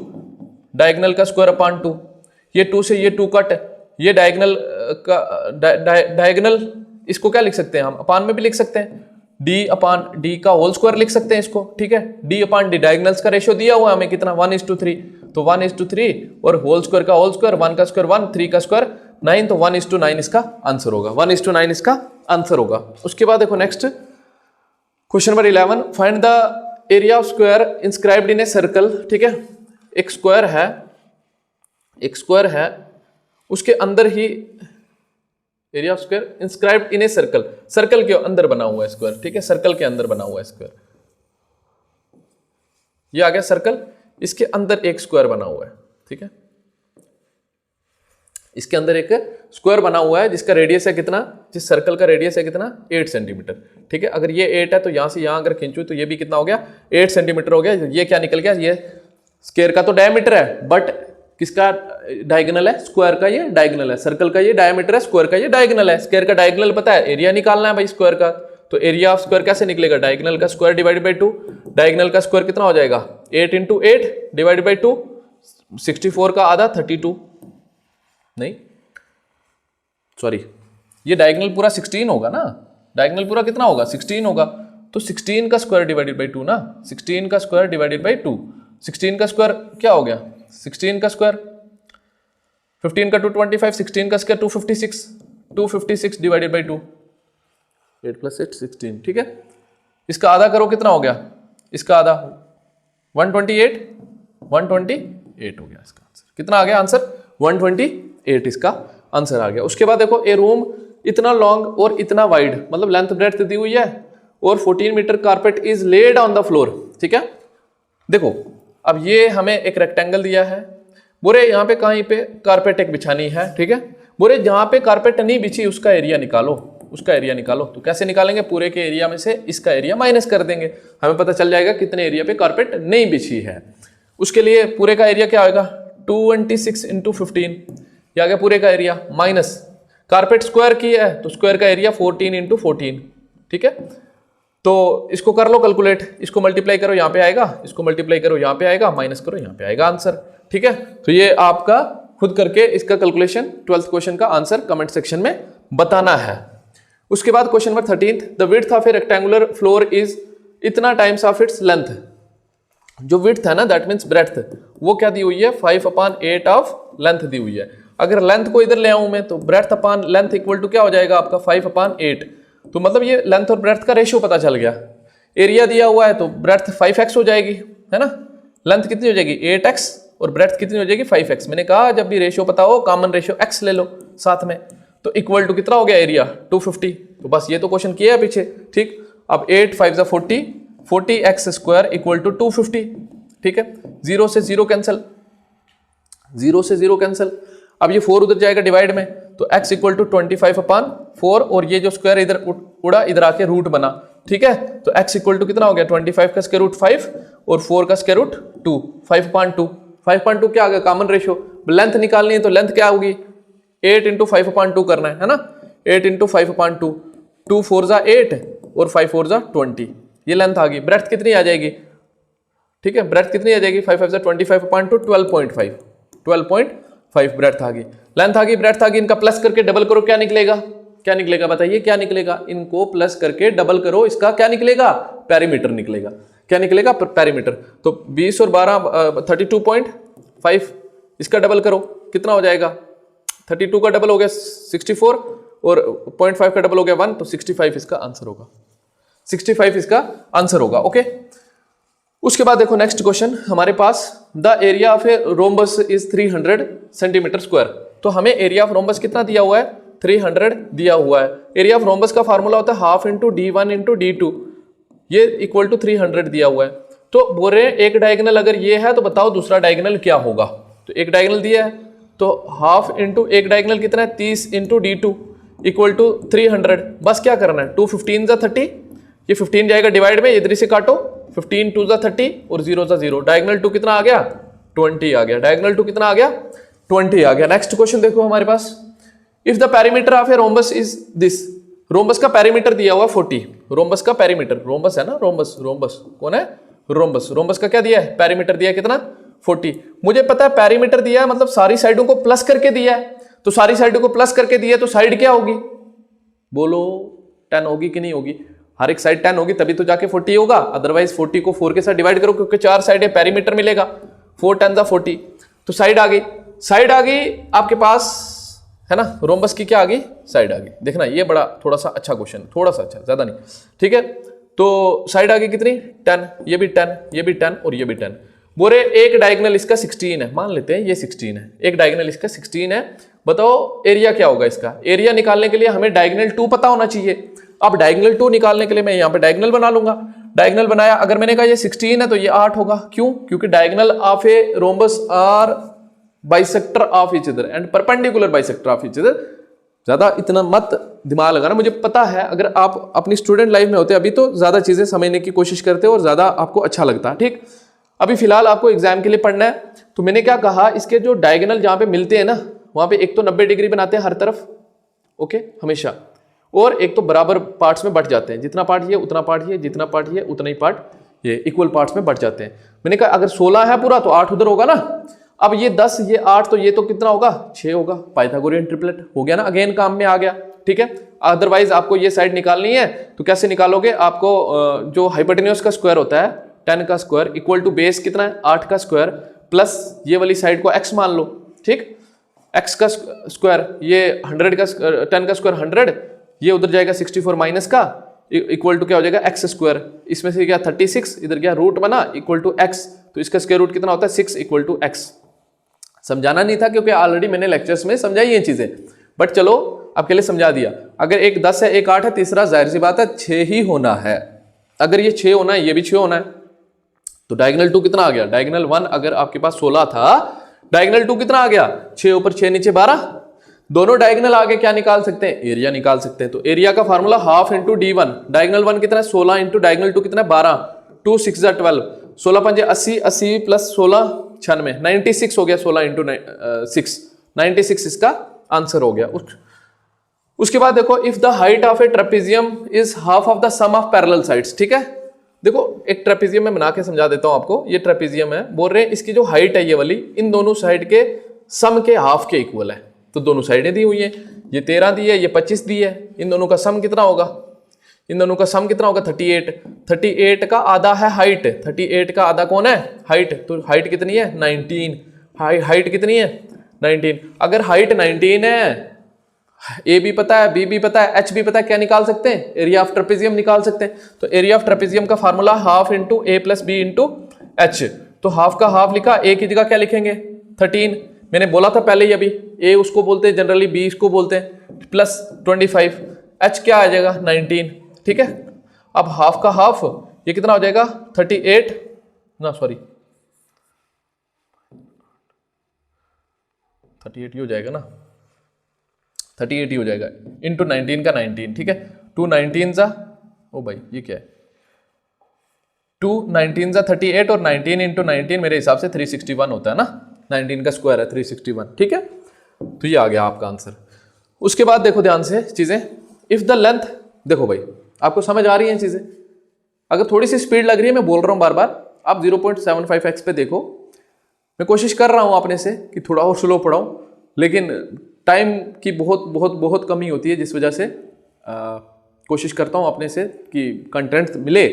diagonal का स्क्वायर अपॉन 2, ये 2 से ये 2 कट, ये डायगोनल का डायगोनल, इसको क्या लिख सकते हैं हम, अपान में भी लिख सकते हैं, d अपान डी का होल स्क्वायर लिख सकते हैं इसको, ठीक है, d अपान डी, डायगोनल्स का रेशियो दिया हुआ है हमें कितना 1:3, तो 1:3 और होल स्क्वायर का होल स्क्वायर, 1 का स्क्वायर 1, 3 का स्क्वायर 9, तो 1:9 इसका आंसर होगा, 1:9 इसका आंसर होगा। उसके बाद देखो next question number 11, find the area of square inscribed in a circle, ठीक है, एक स्क्वायर है एक स्क्वायर है, उसके अंदर ही area of square inscribed in a circle, circle के अंदर बना हुआ है स्क्वायर, ठीक है, सर्कल के अंदर बना हुआ है स्क्वायर, ये आ गया सर्कल, इसके अंदर एक स्क्वायर बना हुआ है, ठीक है, इसके अंदर एक स्क्वायर बना हुआ है जिसका रेडियस है कितना, जिस सर्कल का रेडियस है कितना 8 सेंटीमीटर, ठीक है। अगर ये 8 है तो यहां से यहां अगर खींचूं तो ये भी कितना हो गया 8 सेंटीमीटर हो गया। ये क्या निकल गया, ये स्क्वायर का तो डायमीटर है बट किसका डायगोनल है, स्क्वायर का ये डायगोनल है, सर्कल का ये डायमीटर है, स्क्वायर का ये डायगोनल है। स्क्वायर का डायगोनल पता है, एरिया निकालना है भाई स्क्वायर का, तो एरिया ऑफ स्क्वायर कैसे निकलेगा, डायगोनल का स्क्वायर डिवाइडेड बाई 2, डायगोनल का स्क्वायर कितना हो जाएगा 8 इंटू 8 डिवाइडेड बाई 2, 64 का आधा 32, नहीं सॉरी ये डायगोनल पूरा 16 होगा ना, डायगोनल पूरा कितना होगा 16 होगा, तो 16 का स्क्वायर डिवाइडेड बाई 2 ना, 16 का स्क्वायर डिवाइडेड बाई 2, 16 का स्क्वायर क्या हो गया 16 का स्क्वायर 15 का 225, 16 का स्क्वायर 256, 256 डिवाइडेड बाई 2, 8 प्लस 8 16, ठीक है। इसका आधा करो कितना हो गया, इसका आधा 128, 128 हो गया इसका आंसर, कितना आ गया आंसर 128 इसका आंसर आ गया। उसके बाद देखो ए रूम इतना लॉन्ग और इतना वाइड, मतलब लेंथ ब्रेड्थ दी हुई है और 14 metre carpet is laid on the floor, ठीक है। देखो अब ये हमें एक रेक्टेंगल दिया है, बोरे यहाँ पे कहीं पे कारपेट एक बिछानी है, ठीक है, बोरे जहाँ पे कारपेट नहीं बिछी उसका एरिया निकालो, उसका एरिया निकालो, तो कैसे निकालेंगे, पूरे के एरिया में से इसका एरिया माइनस कर देंगे, हमें पता चल जाएगा कितने एरिया पे कारपेट नहीं बिछी है। उसके लिए पूरे का एरिया क्या होगा 226 इंटू 15, ये आ गया पूरे का एरिया, माइनस कारपेट स्क्वायर की है तो स्क्वायर का एरिया 14 इंटू 14, ठीक है। तो इसको कर लो कैलकुलेट, इसको मल्टीप्लाई करो यहाँ पे आएगा, इसको मल्टीप्लाई करो यहाँ पे आएगा, माइनस करो यहाँ पे आएगा आंसर, ठीक है। तो ये आपका खुद करके इसका कैलकुलेशन 12th क्वेश्चन का आंसर कमेंट सेक्शन में बताना है। उसके बाद question number 13, the width of A rectangular floor is इतना टाइम्स ऑफ इट्स लेंथ, जो विड्थ है ना दैट मीन्स ब्रेड्थ, वो क्या दी हुई है 5/8 ऑफ लेंथ दी हुई है। अगर लेंथ को इधर ले आऊं मैं तो breadth upon length equal to क्या हो जाएगा आपका 5/8, तो मतलब ये लेंथ और ब्रेड्थ का रेशियो पता चल गया। एरिया दिया हुआ है तो ब्रेड्थ 5x हो जाएगी, है ना, लेंथ कितनी हो जाएगी 8x और ब्रेड्थ कितनी हो जाएगी 5x। मैंने कहा जब भी रेशियो पता हो कॉमन रेशियो x ले लो साथ में, तो इक्वल टू कितना हो गया एरिया 250, तो बस ये तो क्वेश्चन किया है पीछे, ठीक। अब 8 5 जा 40, 40x स्क्वायर इक्वल टू 250, ठीक है, 0 से 0 कैंसिल, 0 से 0 कैंसिल, अब ये 4 उधर जाएगा डिवाइड में, तो x इक्वल टू 25/4 और ये जो स्क्वायर इधर उड़ा इधर आके रूट बना, ठीक है, तो x इक्वल टू कितना हो गया 25 का स्क्वायर रूट 5 और 4 का स्क्वायर रूट 2, 5/2, 5/2 क्या आ गया कॉमन रेशियो। लेंथ निकालनी है तो लेंथ क्या होगी 8 इंटू 5/2 करना है ना, 8 इंटू 5/2, 2 4 जा 8 और 5 4 जा 20, ये लेंथ आ गई। ब्रेड्थ कितनी आ जाएगी, ठीक है, ब्रेड्थ कितनी आ जाएगी 5 5 जा 25/2, 12.5, 12.5 ब्रेड्थ आ गई, लेंथ आ गई, ब्रेड्थ आ गई, इनका प्लस करके डबल करो क्या निकलेगा, क्या निकलेगा बताइए क्या निकलेगा, इनको प्लस करके डबल करो, इसका क्या निकलेगा पेरीमीटर निकलेगा, क्या निकलेगा पेरीमीटर। तो 20 और 12 32.5, इसका डबल करो कितना हो जाएगा, 32 का डबल हो गया 64 और 0.5 का डबल हो गया 1, तो 65 इसका आंसर होगा, 65 इसका आंसर होगा, ओके। उसके बाद देखो नेक्स्ट क्वेश्चन हमारे पास, the area of a rhombus is 300 centimetre square, तो हमें एरिया ऑफ रोम्बस कितना दिया हुआ है 300 दिया हुआ है। एरिया ऑफ रोम्बस का फार्मूला होता है half into d1 into d2, ये इक्वल टू 300 दिया हुआ है। तो बोल रहे हैं एक डायगोनल अगर ये है तो बताओ दूसरा डायगोनल क्या होगा, तो एक डायगोनल दिया है तो हाफ इंटू एक डायगोनल कितना है 30 इंटू d2 इक्वल टू 300, बस क्या करना है 2 15 जा 30, ये 15 जाएगा डिवाइड में, इधर से काटो 15 2 जा 30 और 0 जा 0, डायगोनल 2 कितना आ गया 20 आ गया, डायगोनल 2 कितना आ गया 20 आ गया। नेक्स्ट क्वेश्चन देखो हमारे पास, if the perimeter of a rhombus is this, rhombus का पेरीमीटर दिया हुआ 40, रोम्बस का पेरीमीटर, रोम्बस है ना, रोम्बस रोम्बस कौन है रोम्बस, रोम्बस का क्या दिया है पेरीमीटर दिया है कितना 40, मुझे पता है पेरीमीटर दिया है मतलब सारी साइडों को प्लस करके दिया है, तो सारी साइडों को प्लस करके दिया है तो साइड क्या होगी बोलो 10 होगी कि नहीं होगी, हर एक साइड 10 होगी तभी तो जाके 40 होगा, अदरवाइज 40 को 4 के साथ डिवाइड करो क्योंकि 4 साइड है पेरीमीटर मिलेगा, 4 10 जा 40, तो साइड आ गई, साइड आ गई आपके पास है ना, रोम्बस की क्या आ गई साइड आ गई। देखना ये बड़ा थोड़ा सा अच्छा क्वेश्चन, थोड़ा सा अच्छा ज्यादा नहीं, ठीक है। तो साइड आ गई कितनी 10, ये भी 10, ये भी 10 और ये भी 10। बोल रहे एक डायगोनल इसका 16 है, मान लेते हैं ये 16 है, एक डायगोनल इसका 16 है, बताओ एरिया क्या होगा इसका। एरिया निकालने के लिए हमें डायगोनल 2 पता होना चाहिए। अब डायगोनल 2 निकालने के लिए मैं यहाँ पे डायगोनल बना लूंगा। डायगोनल बनाया, अगर मैंने कहा ये 16 है तो ये 8 होगा। क्यों? क्योंकि diagonal of a rhombus are bisector of each other and perpendicular bisector of each other. ज्यादा इतना मत दिमाग लगाना, मुझे पता है अगर आप अपनी स्टूडेंट लाइफ में होते अभी तो ज्यादा चीजें समझने की कोशिश करते हो और ज्यादा आपको अच्छा लगता है। ठीक, अभी फिलहाल आपको एग्जाम के लिए पढ़ना है। तो मैंने क्या कहा, इसके जो डायगोनल जहां पे मिलते हैं ना, वहां पे एक तो 90 डिग्री बनाते हैं हर तरफ, ओके, हमेशा, और एक तो बराबर पार्ट्स में बट जाते हैं। जितना पार्ट ये उतना पार्ट ये, जितना पार्ट ये उतना ही पार्ट ये, इक्वल पार्ट्स में बट जाते हैं। मैंने कहा अगर 16 है पूरा तो 8 उधर होगा ना। अब ये 10 ये 8 तो ये तो कितना होगा, 6 होगा। पाइथागोरियन ट्रिपलेट हो गया ना, अगेन काम में आ गया। ठीक है, अदरवाइज आपको ये साइड निकालनी है तो कैसे निकालोगे, आपको जो हाइपोटेन्यूज का स्क्वायर होता है 10 का स्क्वायर इक्वल टू बेस कितना है 8 का स्क्वायर प्लस ये वाली साइड को x मान लो। ठीक, x का स्क्वायर ये 100 का 10 का स्क्वायर 100, ये उधर जाएगा 64 माइनस का इक्वल टू क्या हो जाएगा x स्क्वायर। इसमें से क्या 36, इधर क्या रूट बना इक्वल टू x, तो इसका स्क्वायर रूट कितना होता है 6 इक्वल टू x। समझाना नहीं था क्योंकि ऑलरेडी मैंने लेक्चर्स में समझाई ये चीजें, बट चलो आपके लिए समझा दिया। अगर एक 10 है एक 8 है, तीसरा जाहिर सी बात है 6 ही होना है। अगर ये 6 होना है ये भी 6 होना है, तो डायगोनल 2 कितना आ गया, डायगोनल 1 अगर आपके पास 16 था, डायगोनल 2 कितना आ गया 6 ऊपर 6 नीचे 12। दोनों डायगोनल आगे क्या निकाल सकते हैं, एरिया निकाल सकते हैं। तो एरिया का formula half into d1, diagonal 1 कितना है 16 इंटू डायगोनल 2 कितना है 12, 2 6 12, 16 5 80, 80 प्लस 16 96, 96 हो गया। 16 इंटू 6 96 इसका आंसर हो गया। उसके बाद देखो if the height of a trapezium is half of the sum of parallel sides. ठीक है, देखो एक ट्रेपेजियम में बना के समझा देता हूं आपको। ये ट्रेपेजियम है, बोल रहे हैं इसकी जो हाइट है ये वाली इन दोनों साइड के सम के हाफ के इक्वल है। तो दोनों साइडें दी हुई है, ये 13 दी है, ये 25 दी है, इन दोनों का सम कितना होगा, इन दोनों का सम कितना होगा 38। 38 का आधा है हाइट, 38 का आधा कौन है हाइट, तो हाइट कितनी है 19, हाइट कितनी है 19। अगर हाइट 19 है, ए भी पता है बी भी पता है एच भी पता है, क्या निकाल सकते हैं, एरिया ऑफ ट्रेपेजियम निकाल सकते हैं। तो एरिया ऑफ ट्रेपेजियम का फार्मूला हाफ इंटू ए प्लस बी इंटू एच। तो हाफ का हाफ लिखा, ए की जगह क्या लिखेंगे 13, मैंने बोला था पहले ही अभी, ए उसको बोलते हैं जनरली, बी इसको बोलते हैं, प्लस 25, एच क्या आ जाएगा 19। ठीक है, अब हाफ का हाफ ये कितना हो जाएगा 38 ना, सॉरी 38 ही हो जाएगा ना, 38 ही हो जाएगा इंटू 19 का 19। ठीक है, 2 19 जा, ओ भाई ये क्या है 2 19 जा 38 और 19 इंटू 19 मेरे हिसाब से 361 होता है ना, 19 का स्क्वायर है 361। ठीक है, तो ये आ गया आपका आंसर। उसके बाद देखो ध्यान से चीजें, इफ द लेंथ, देखो भाई आपको समझ आ रही है चीजें, अगर थोड़ी सी स्पीड लग रही है मैं बोल रहा हूं बार बार, आप 0.75x पे देखो। मैं कोशिश कर रहा हूं अपने से कि थोड़ा और स्लो पढ़ाऊं, लेकिन टाइम की बहुत बहुत बहुत कमी होती है, जिस वजह से कोशिश करता हूं अपने से कि कंटेंट मिले।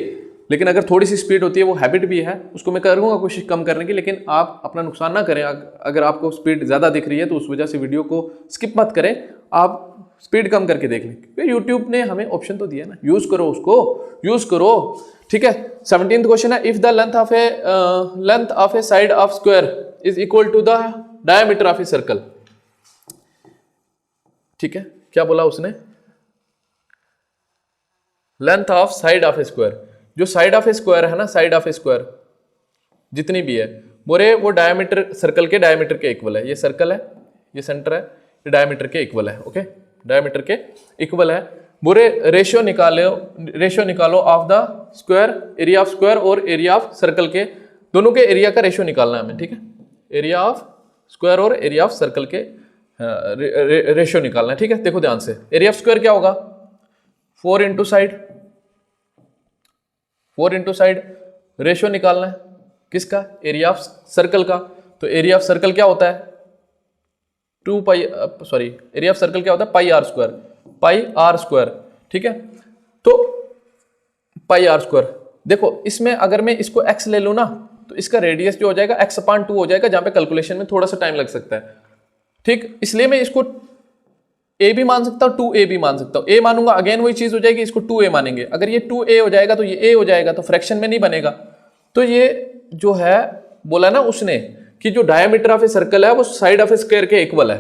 लेकिन अगर थोड़ी सी स्पीड होती है, वो हैबिट भी है, उसको मैं करूँगा कोशिश कम करने की, लेकिन आप अपना नुकसान ना करें। अगर आपको स्पीड ज़्यादा दिख रही है तो उस वजह से वीडियो को स्किप मत करें, आप स्पीड कम करके देख लें, क्योंकि यूट्यूब ने हमें ऑप्शन तो दिया ना, यूज़ करो उसको, यूज़ करो। ठीक है, 17th क्वेश्चन है, if the length of a side of square is equal to the diameter of a circle. ठीक है, क्या बोला उसने, length of side of a square, जो साइड ऑफ ए स्क्वायर है ना, साइड ऑफ ए स्क्वायर जितनी भी है, बोरे वो डायमीटर सर्कल के डायमीटर के इक्वल है। ये सर्कल है, ये सेंटर है, ये डायमीटर के इक्वल है। ओके, डायमीटर के इक्वल है। बोरे रेशियो निकालो of the square, area of square और एरिया ऑफ सर्कल के, दोनों के एरिया का रेशियो निकालना है हमें। ठीक है, एरिया ऑफ स्क्वायर और एरिया ऑफ सर्कल के रेशियो निकालना है। ठीक है, देखो ध्यान से, एरिया ऑफ स्क्वायर क्या होगा 4 into side, 4 into side, ratio निकालना है किसका, एरिया ऑफ सर्कल का। तो एरिया ऑफ सर्कल क्या होता है 2 pi, sorry area of circle क्या होता है pi r square, pi r square. ठीक है, तो पाई आर स्क्वायर, देखो इसमें अगर मैं इसको x ले लूँ ना, तो इसका रेडियस जो हो जाएगा x/2 हो जाएगा, जहां पे कैलकुलेशन में थोड़ा सा टाइम लग सकता है। ठीक, इसलिए मैं इसको a भी मान सकता हूं, 2a भी मान सकता हूं। a मानूंगा अगेन वही चीज हो जाएगी, इसको 2a मानेंगे। अगर ये 2a हो जाएगा तो ये a हो जाएगा, तो फ्रैक्शन में नहीं बनेगा। तो ये जो है बोला ना उसने कि जो डायमीटर ऑफ ए सर्कल है वो साइड ऑफ ए स्क्वायर के इक्वल है,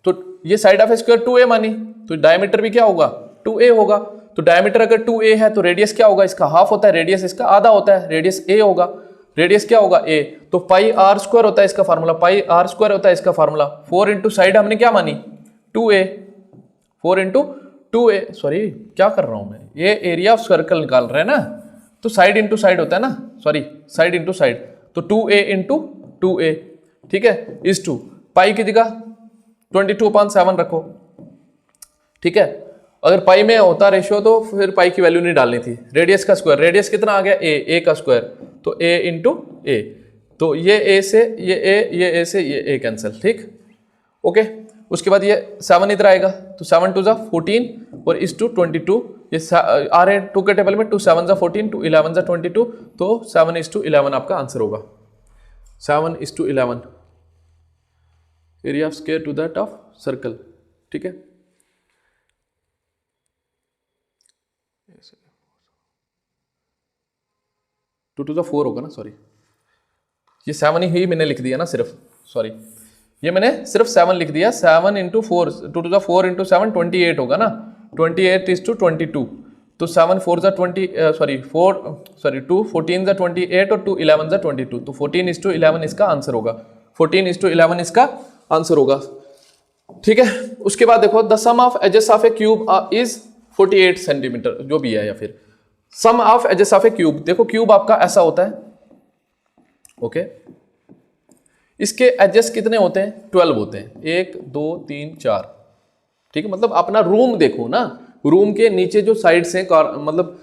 तो ये side of a square 2a मानी, तो डायमीटर भी क्या होगा 2a होगा। तो डायमीटर अगर 2a है तो रेडियस क्या होगा, इसका हाफ होता है, रेडियस इसका आधा होता है, रेडियस a होगा, रेडियस क्या होगा a, तो पाई आर स्क्वायर होता है इसका फार्मूला, पाई आर स्क्वायर होता है इसका फार्मूला। 4 इंटू साइड हमने क्या मानी 2a, 4 इंटू 2a, सॉरी क्या कर रहा हूं मैं, ये एरिया ऑफ सर्कल निकाल रहे हैं ना, तो साइड इंटू साइड होता है ना, सॉरी साइड इंटू साइड, तो 2a इंटू 2a, ठीक है, इज टू पाई की जगह 22/7 रखो, ठीक है। अगर पाई में होता रेशियो तो फिर पाई की वैल्यू नहीं डालनी थी। रेडियस का स्क्वायर, रेडियस कितना आ गया a का स्क्वायर, तो a इंटू a, तो ये a से ये a से ये a कैंसिल, ठीक, ओके। उसके बाद ये 7 इधर आएगा, तो 7 2 14 और इस टू 22, ये आ रहे हैं 2 के टेबल में, 2 7 14, 2 11 22, तो 7:11 आपका आंसर होगा, 7:11 area of square to that of circle, ठीक है। टू टू 4 होगा ना, सॉरी ये 7 ही मैंने लिख दिया ना सिर्फ, सॉरी ये मैंने सिर्फ 7 लिख दिया, 7 इंटू 4, 2 टू 4 इंटू 7 28 होगा ना, 28 इज टू 22, तो 7 4 20 सॉरी 2 14 28 और 2 11 22, तो 14 इज टू 11 इसका आंसर होगा, 14 इज टू 11 इसका आंसर होगा, ठीक है। उसके बाद देखो the sum of edges of a cube is 48 centimetre, जो भी है, या फिर sum of edges of a cube, देखो क्यूब आपका ऐसा होता है, ओके, इसके एजेस कितने होते हैं 12 होते हैं, 1 2 3 4, ठीक है। मतलब अपना रूम देखो ना, रूम के नीचे जो साइड्स हैं, मतलब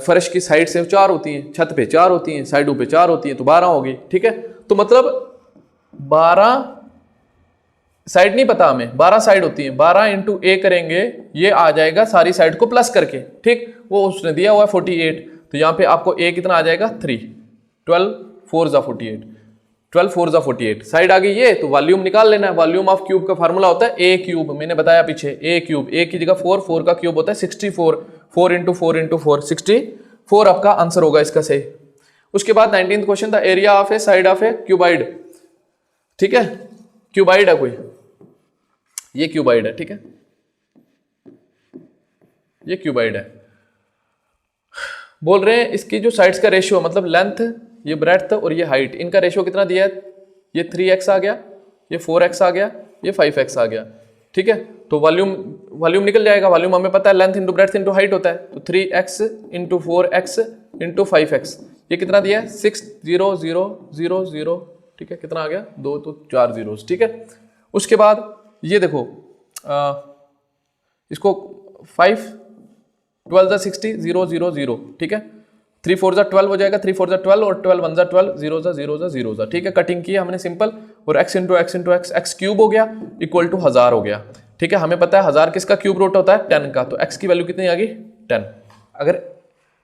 फर्श की साइड्स हैं 4 होती हैं, छत पे 4 होती हैं, साइडों पे 4 होती हैं, तो 12 होगी, ठीक है। तो मतलब 12 साइड नहीं पता हमें, 12 साइड होती हैं, 12 इंटू a करेंगे, ये आ जाएगा सारी साइड को प्लस करके, ठीक, वो उसने दिया हुआ है 48, तो यहाँ पे आपको a कितना आ जाएगा 3, 12 4 48, 12 4 48, साइड आ गई ये, तो वॉल्यूम निकाल लेना है। वॉल्यूम ऑफ क्यूब का फार्मूला होता है a क्यूब, मैंने बताया पीछे, a क्यूब, a की जगह 4, 4 का क्यूब होता है 64, 4 इंटू 4 इंटू 4 64 आपका आंसर होगा इसका सही। उसके बाद 19th question, the area of a side of A cuboid, ठीक है, क्यूबाइड है कोई, ये क्यूबाइड है, ठीक है, ये क्यूबाइड है, बोल रहे हैं इसकी जो साइड्स का रेशियो, मतलब लेंथ, ये ब्रेड्थ और ये हाइट, इनका रेशियो कितना दिया है, ये 3x आ गया, ये 4x आ गया, ये 5x आ गया, ठीक है। तो वॉल्यूम निकल जाएगा, वॉल्यूम हमें पता है length into breadth into height होता है, तो 3x into 4x into 5x, ये कितना दिया है 6 0 0 0 0, ठीक है, कितना आ गया 2 तो 4 zeros, ठीक है। उसके बाद ये देखो इसको 5 12 60 0 0 0, ठीक है, 3 4 12 हो जाएगा, 3 4 12 और 12 1 12, 0 0 0, ठीक है, कटिंग की हमने सिंपल, और x into x into x, x cube हो गया इक्वल टू 1000 हो गया, ठीक है। हमें पता है 1000 किसका क्यूब रूट होता है 10 का, तो x की वैल्यू कितनी आ गई 10। अगर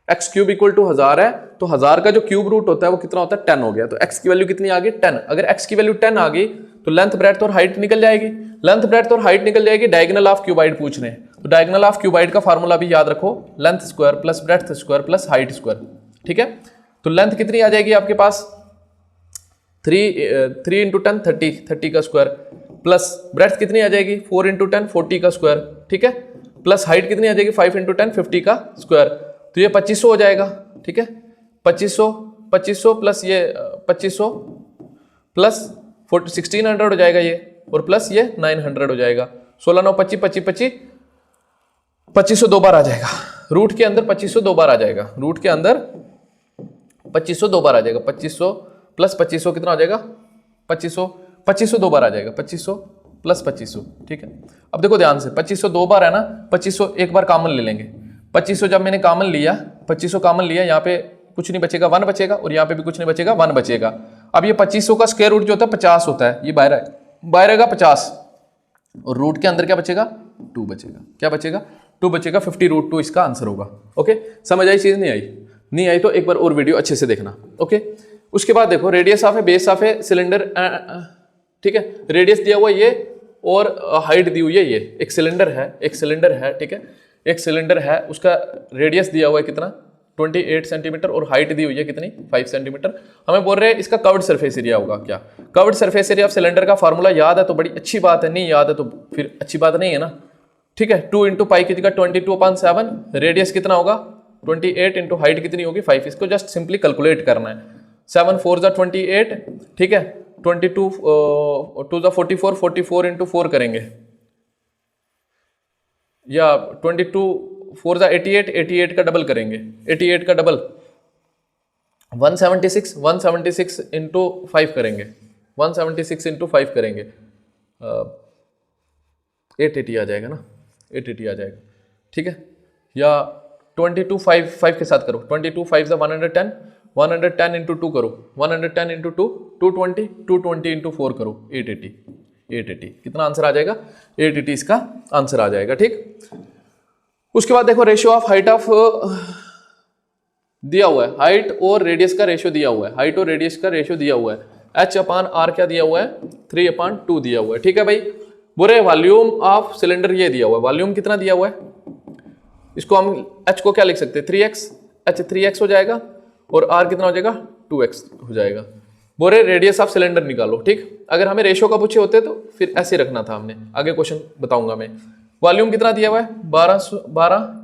x क्यूब इक्वल टू 1000 है तो 1000 का जो क्यूब रूट होता है वो कितना होता है 10 हो गया, तो x की वैल्यू कितनी आ गई 10। अगर x की वैल्यू 10 आ गई तो लेंथ ब्रेड्थ और हाइट निकल जाएगी, लेंथ ब्रेड्थ और हाइट निकल जाएगी, डायगोनल ऑफ क्यूबाइड पूछ रहे हैं, तो डायगोनल ऑफ क्यूबाइड का फार्मूला भी याद रखो, length square plus breadth square plus height square, ठीक है। तो लेंथ कितनी आ जाएगी आपके पास 3 इंटू 10 30 का स्क्वायर, प्लस ब्रेड्थ कितनी आ जाएगी 4 इंटू 10 40 का स्क्वायर, ठीक है, प्लस हाइट कितनी आ जाएगी 5 इंटू 10 50 का स्क्वायर, तो ये 2500 हो जाएगा, ठीक है, 2500 प्लस ये 2500 प्लस 1600 हो जाएगा ये, और प्लस ये 900 हो जाएगा, 16 9 25 25 25 2500 दो बार आ जाएगा, रूट के अंदर 2500 दो बार आ जाएगा, रूट के अंदर 2500 दो बार आ जाएगा, 2500 प्लस 2500 कितना हो जाएगा 2500 दो बार आ जाएगा, 2500 प्लस 2500, ठीक है। अब देखो ध्यान से 2500 दो बार है ना, 2500 एक बार कॉमन ले लेंगे, 2500 जब मैंने कॉमन लिया 2500 कॉमन लिया, यहाँ पे कुछ नहीं बचेगा 1 बचेगा, और यहाँ पे भी कुछ नहीं बचेगा 1 बचेगा। अब ये 2500 का स्क्वायर रूट जो होता है 50 होता है, ये बाहर आएगा 50, और रूट के अंदर क्या बचेगा 2 बचेगा, क्या बचेगा 2 बचेगा, 50√2 इसका आंसर होगा, ओके। समझ आई चीज, नहीं आई तो एक बार और वीडियो अच्छे से देखना, ओके। उसके बाद देखो radius of A base of a cylinder, ठीक है, रेडियस दिया हुआ ये और हाइट दी हुई है, ये एक सिलेंडर है, ठीक है, एक सिलेंडर है, उसका रेडियस दिया हुआ है कितना 28 सेंटीमीटर और हाइट दी हुई है कितनी 5 सेंटीमीटर। हमें बोल रहे हैं इसका कर्व्ड सरफेस एरिया होगा क्या। Curved surface area of cylinder का फार्मूला याद है तो बड़ी अच्छी बात है, नहीं याद है तो फिर अच्छी बात नहीं है ना। ठीक है, 2 इंटू पाई की जगह 22/7, रेडियस कितना होगा 28 इंटू हाइट कितनी होगी 5। इसको जस्ट सिंपली कैलकुलेट करना है। 7 4 जा 28, ठीक है, 22 2 जा 44, 44 इंटू 4 करेंगे, या 22 4 जा 88, 88 का डबल करेंगे, 88 का डबल 176, 176 इंटू 5 करेंगे, 176 इंटू 5 करेंगे, 880 आ जाएगा ना, 880 आ जाएगा। ठीक है, या 22 5 के साथ करो, 22 5 जा 110, 110 इंटू 2 करो, 110 इंटू 2 220, 220 इंटू 4 करो, 880, 880 कितना आंसर आ जाएगा 880 इसका आंसर आ जाएगा। ठीक, उसके बाद देखो रेशियो ऑफ हाइट ऑफ दिया हुआ है, हाइट और रेडियस का रेशियो दिया हुआ है, हाइट और रेडियस का रेशियो दिया हुआ है, h/r क्या दिया हुआ है 3/2 दिया हुआ है। ठीक है भाई, बुरे वॉल्यूम ऑफ सिलेंडर ये दिया हुआ है, वॉल्यूम कितना दिया हुआ है, इसको हम h को क्या लिख सकते हैं 3x, h 3x हो जाएगा और r कितना हो जाएगा 2x हो जाएगा। बोरे रेडियस ऑफ सिलेंडर निकालो। ठीक, अगर हमें रेशियो का पूछे होते तो फिर ऐसे रखना था हमने, आगे क्वेश्चन बताऊंगा मैं। वॉल्यूम कितना दिया हुआ है 12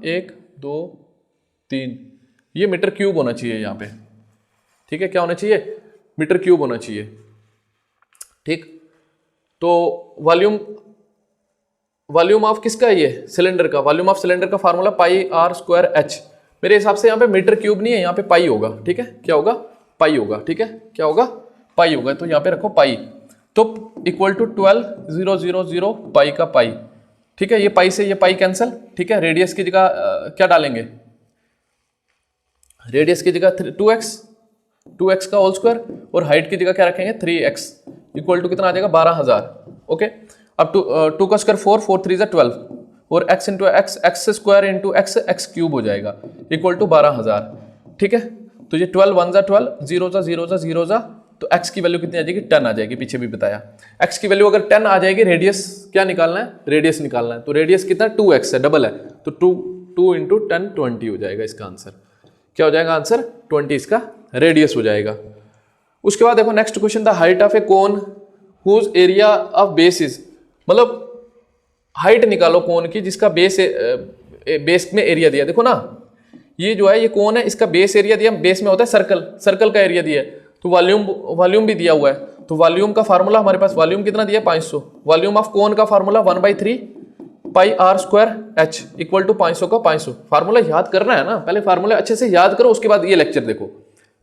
1 2 3, ये मीटर क्यूब होना चाहिए यहाँ पे। ठीक है, क्या होना चाहिए मीटर क्यूब होना चाहिए। ठीक, तो वॉल्यूम ऑफ किसका है ये सिलेंडर का, वॉल्यूम ऑफ सिलेंडर का फार्मूला πr²h। मेरे हिसाब से यहाँ पे मीटर क्यूब नहीं है, यहाँ पे पाई होगा। ठीक है, क्या होगा पाई होगा। ठीक है, क्या होगा पाई होगा, तो यहाँ पे रखो पाई, तो इक्वल टू 12,000 पाई का पाई। ठीक है, ये पाई से ये पाई कैंसिल। ठीक है, रेडियस की जगह क्या डालेंगे, रेडियस की जगह 2x का होल स्क्वायर और हाइट की जगह क्या रखेंगे 3x, इक्वल टू कितना आ जाएगा 12,000। ओके, अब 2 का स्क्वायर 4, 4 3 12 और x into x square into x cube हो जाएगा, इक्वल टू 12,000। ठीक है, तो ये 12 1 जा 12, 0 जा 0 जा 0 जा, तो x की वैल्यू कितनी आ जाएगी 10 आ जाएगी, पीछे भी बताया। x की वैल्यू अगर 10 आ जाएगी, रेडियस क्या निकालना है, रेडियस निकालना है, तो रेडियस कितना 2x है, डबल है, तो 2 इंटू 10 20 हो जाएगा इसका आंसर। क्या हो जाएगा आंसर 20 इसका रेडियस हो जाएगा। उसके बाद देखो next question, the height of a cone whose area of base is, मतलब हाइट निकालो कोन की जिसका बेस में एरिया दिया। देखो ना, ये जो है ये कोन है, इसका बेस एरिया दिया, बेस में होता है सर्कल, सर्कल का एरिया दिया है, तो वॉल्यूम भी दिया हुआ है। तो वॉल्यूम का फार्मूला हमारे पास, वॉल्यूम कितना दिया 500, वॉल्यूम ऑफ कोन का फार्मूला 1/3 πr²h इक्वल टू 500 का 500। फार्मूला याद करना है ना, पहले फार्मूला अच्छे से याद करो, उसके बाद ये लेक्चर देखो,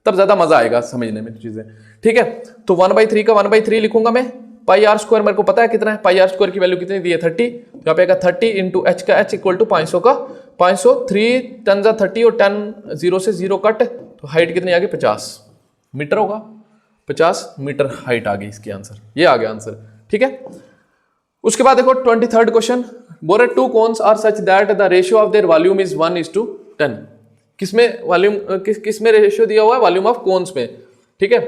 तब ज्यादा मजा आएगा समझने में चीजें। ठीक है, तो 1/3 का 1/3 लिखूंगा मैं, πr² मेरे को पता है कितना है, πr² की वैल्यू कितनी दी है 30, तो यहाँ पे आएगा 30 इंटू h का h इक्वल टू 500 का 500, 3 10 जा 30 और 10 0 से 0 कट, तो हाइट कितनी आ गई 50 मीटर होगा, 50 मीटर हाइट आ गई इसकी आंसर, ये आ गया आंसर। ठीक है, उसके बाद देखो 23rd क्वेश्चन, बोरे 2 cones are such that the ratio of their volume is 1:10। किसमें वॉल्यूम किसमें रेशियो दिया हुआ है, वॉल्यूम ऑफ कोन्स में। ठीक है,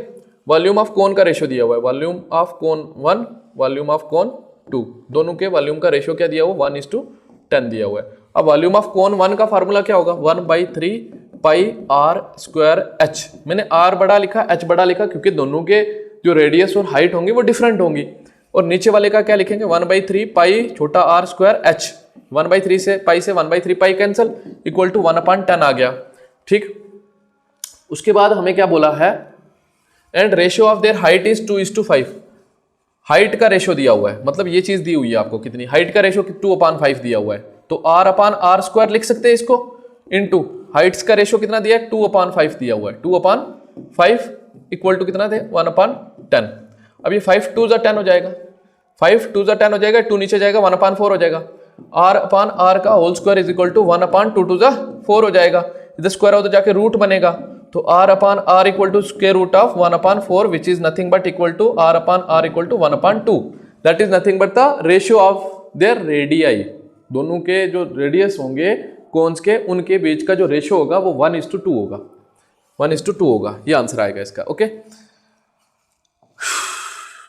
वॉल्यूम ऑफ कोन का रेशियो दिया हुआ है, volume of cone 1, volume of cone 2, दोनों के वॉल्यूम का रेशियो क्या दिया हुआ 1:10 दिया हुआ है। अब वॉल्यूम ऑफ कोन 1 का फार्मूला क्या होगा 1/3 πr²h। मैंने r बड़ा लिखा, h बड़ा लिखा, क्योंकि दोनों के जो रेडियस और हाइट होंगी वो डिफरेंट होंगी। और नीचे वाले का क्या लिखेंगे 1/3 पाई छोटा r²h, 1/3 से पाई से 1/3 पाई कैंसिल, इक्वल टू 1/10 आ गया। ठीक, उसके बाद हमें क्या बोला है, and ratio of their height is 2:5। Height का रेशियो दिया हुआ है, मतलब ये चीज दी हुई है आपको कितनी, हाइट का रेशियो 2/5 दिया हुआ है, तो r/r² लिख सकते हैं इसको, इनटू हाइट्स का रेशियो कितना दिया है 2/5 दिया हुआ है, 2/5 इक्वल टू कितना दे 1/10। अब ये 5 2 जा 10 हो जाएगा, 5 2 जा 10 हो जाएगा, 2 नीचे जाएगा 1/4 हो जाएगा, r/r का whole square is equal to 1/2 2 जा 4 हो जाएगा, इधर स्क्वायर हो तो जाके रूट बनेगा, तो r/r equal to square root of 1/4 which is nothing but equal to r/r equal to 1/2, that is nothing but the ratio of their radii. दोनों के जो रेडियस होंगे कोन्स के, उनके बीच का जो रेशियो होगा वो 1:2 होगा, 1:2 होगा, ये आंसर आएगा इसका। ओके,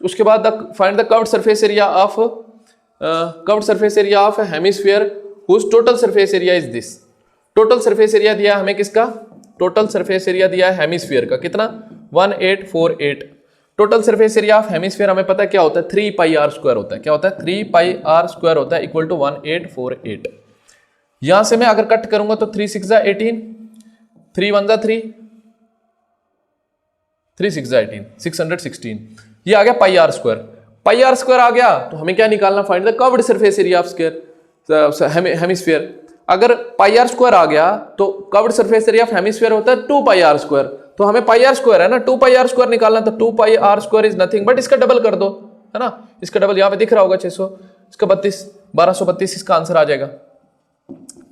उसके बाद find the curved surface area of hemisphere whose total surface area is this. Total surface area दिया हमें किसका टोटल सरफेस एरिया दिया है हेमिस्फीयर का कितना 1848। Total surface area of hemisphere हमें पता है क्या होता है 3 पाई आर स्क्वायर होता है। क्या होता है 3 पाई आर स्क्वायर होता है इक्वल टू 1848। यहां से मैं अगर कट करूंगा तो 3 6 18, 3 1 3, 3 6 18, 616। ये आ गया pi r square. Pi r square आ गया तो हमें क्या निकालना, find the curved surface area of square hemisphere. अगर पाई आर स्क्वायर आ गया तो curved surface area of hemisphere होता है 2 पाई आर स्क्वायर। तो हमें पाई आर स्क्वायर है ना, 2 पाई आर स्क्वायर निकालना, तो 2 pi r square is nothing but इसका डबल कर दो, है ना। इसका डबल यहां पे दिख रहा होगा 600, इसका 32, 1232 इसका आंसर आ जाएगा।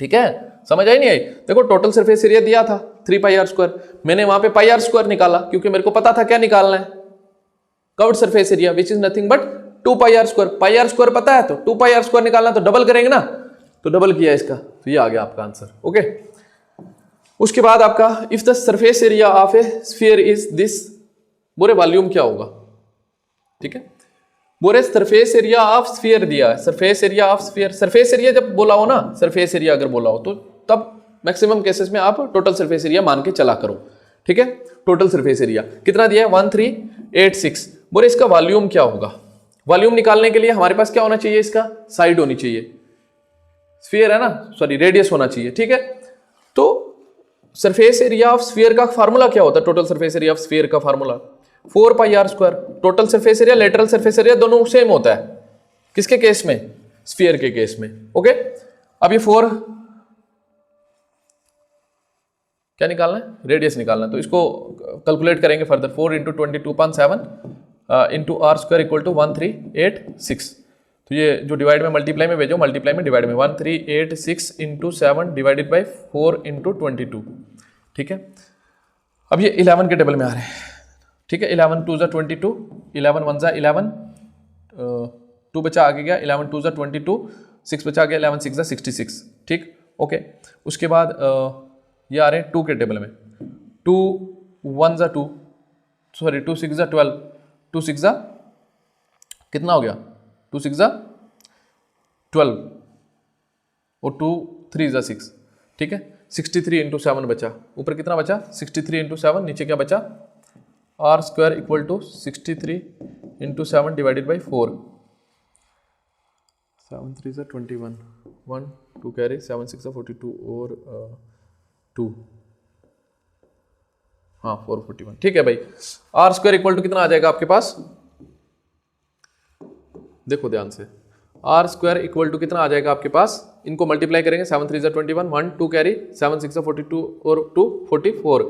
ठीक है, समझ आई नहीं आई? देखो टोटल सरफेस एरिया दिया था 3 पाई आर स्क्वायर, मैंने वहां पे पाई आर स्क्वायर निकाला क्योंकि मेरे को पता था क्या निकालना है, curved surface area which is nothing but 2 pi r square. Pi r square पता है तो 2 पाई आर स्क्वायर निकालना, तो डबल करेंगे ना, तो डबल किया इसका, तो ये आ गया आपका आंसर। ओके, उसके बाद आपका if the surface area of A sphere is this, बोरे वॉल्यूम क्या होगा। ठीक है, बोरे सरफेस एरिया ऑफ स्फीयर दिया है, surface area of sphere. Surface area जब बोला हो ना, सरफेस एरिया अगर बोला हो तो तब मैक्सिमम केसेस में आप टोटल सरफेस एरिया मान के चला करो। ठीक है, टोटल सरफेस एरिया कितना दिया है 1386। बोले इसका वॉल्यूम क्या होगा। वॉल्यूम निकालने के लिए हमारे पास क्या होना चाहिए, इसका साइड होनी चाहिए, स्फीयर है ना, सॉरी रेडियस होना चाहिए। ठीक है, तो सरफेस एरिया ऑफ स्फीयर का फार्मूला क्या होता है, total surface area of sphere का formula 4 pi r square. Total surface area lateral surface area दोनों सेम होता है, किसके केस में, स्फीयर के केस में। ओके, अब ये 4 क्या निकालना है, रेडियस निकालना है, तो इसको कैलकुलेट करेंगे further. 4 into 22.7 into r square equal to 1386। तो ये जो डिवाइड में मल्टीप्लाई में भेजो, मल्टीप्लाई में डिवाइड में 1386 इंटू 7 डिवाइडेड बाई 4 इंटू 22। ठीक है, अब ये 11 के टेबल में आ रहे हैं। ठीक है, 11 2 ज़ा 22, 11 1 ज़ा 11, 2 बचा आगे गया, 11 2 ज़ा 22, 6 बचा गया, 11 6 ज़ा 66। ठीक, ओके, उसके बाद ये आ रहे हैं 2 के टेबल में, 2 1 ज़ा 2, सॉरी 2 6 ज़ा 12, 2 6 ज़ा कितना हो गया, 2 6 ज़ा 12 और 2 3 ज़ा 6। ठीक है, 63 इंटू 7 बचा, ऊपर कितना बचा 63 इंटू 7, नीचे क्या बचा r square equal to 63 into 7 divided by 4, 7 3 ज़ा 21, 1 2 कैरी, 7 6 ज़ा 42 और 2, हाँ 441। ठीक है भाई, आर स्क्वायर इक्वल टू कितना आ जाएगा आपके पास, देखो ध्यान से, आर स्क्वायर इक्वल टू कितना आ जाएगा आपके पास, इनको मल्टीप्लाई करेंगे, 7 3 ज़ा 21, 1 2 कैरी, 7 6 ज़ा 42 और 2 44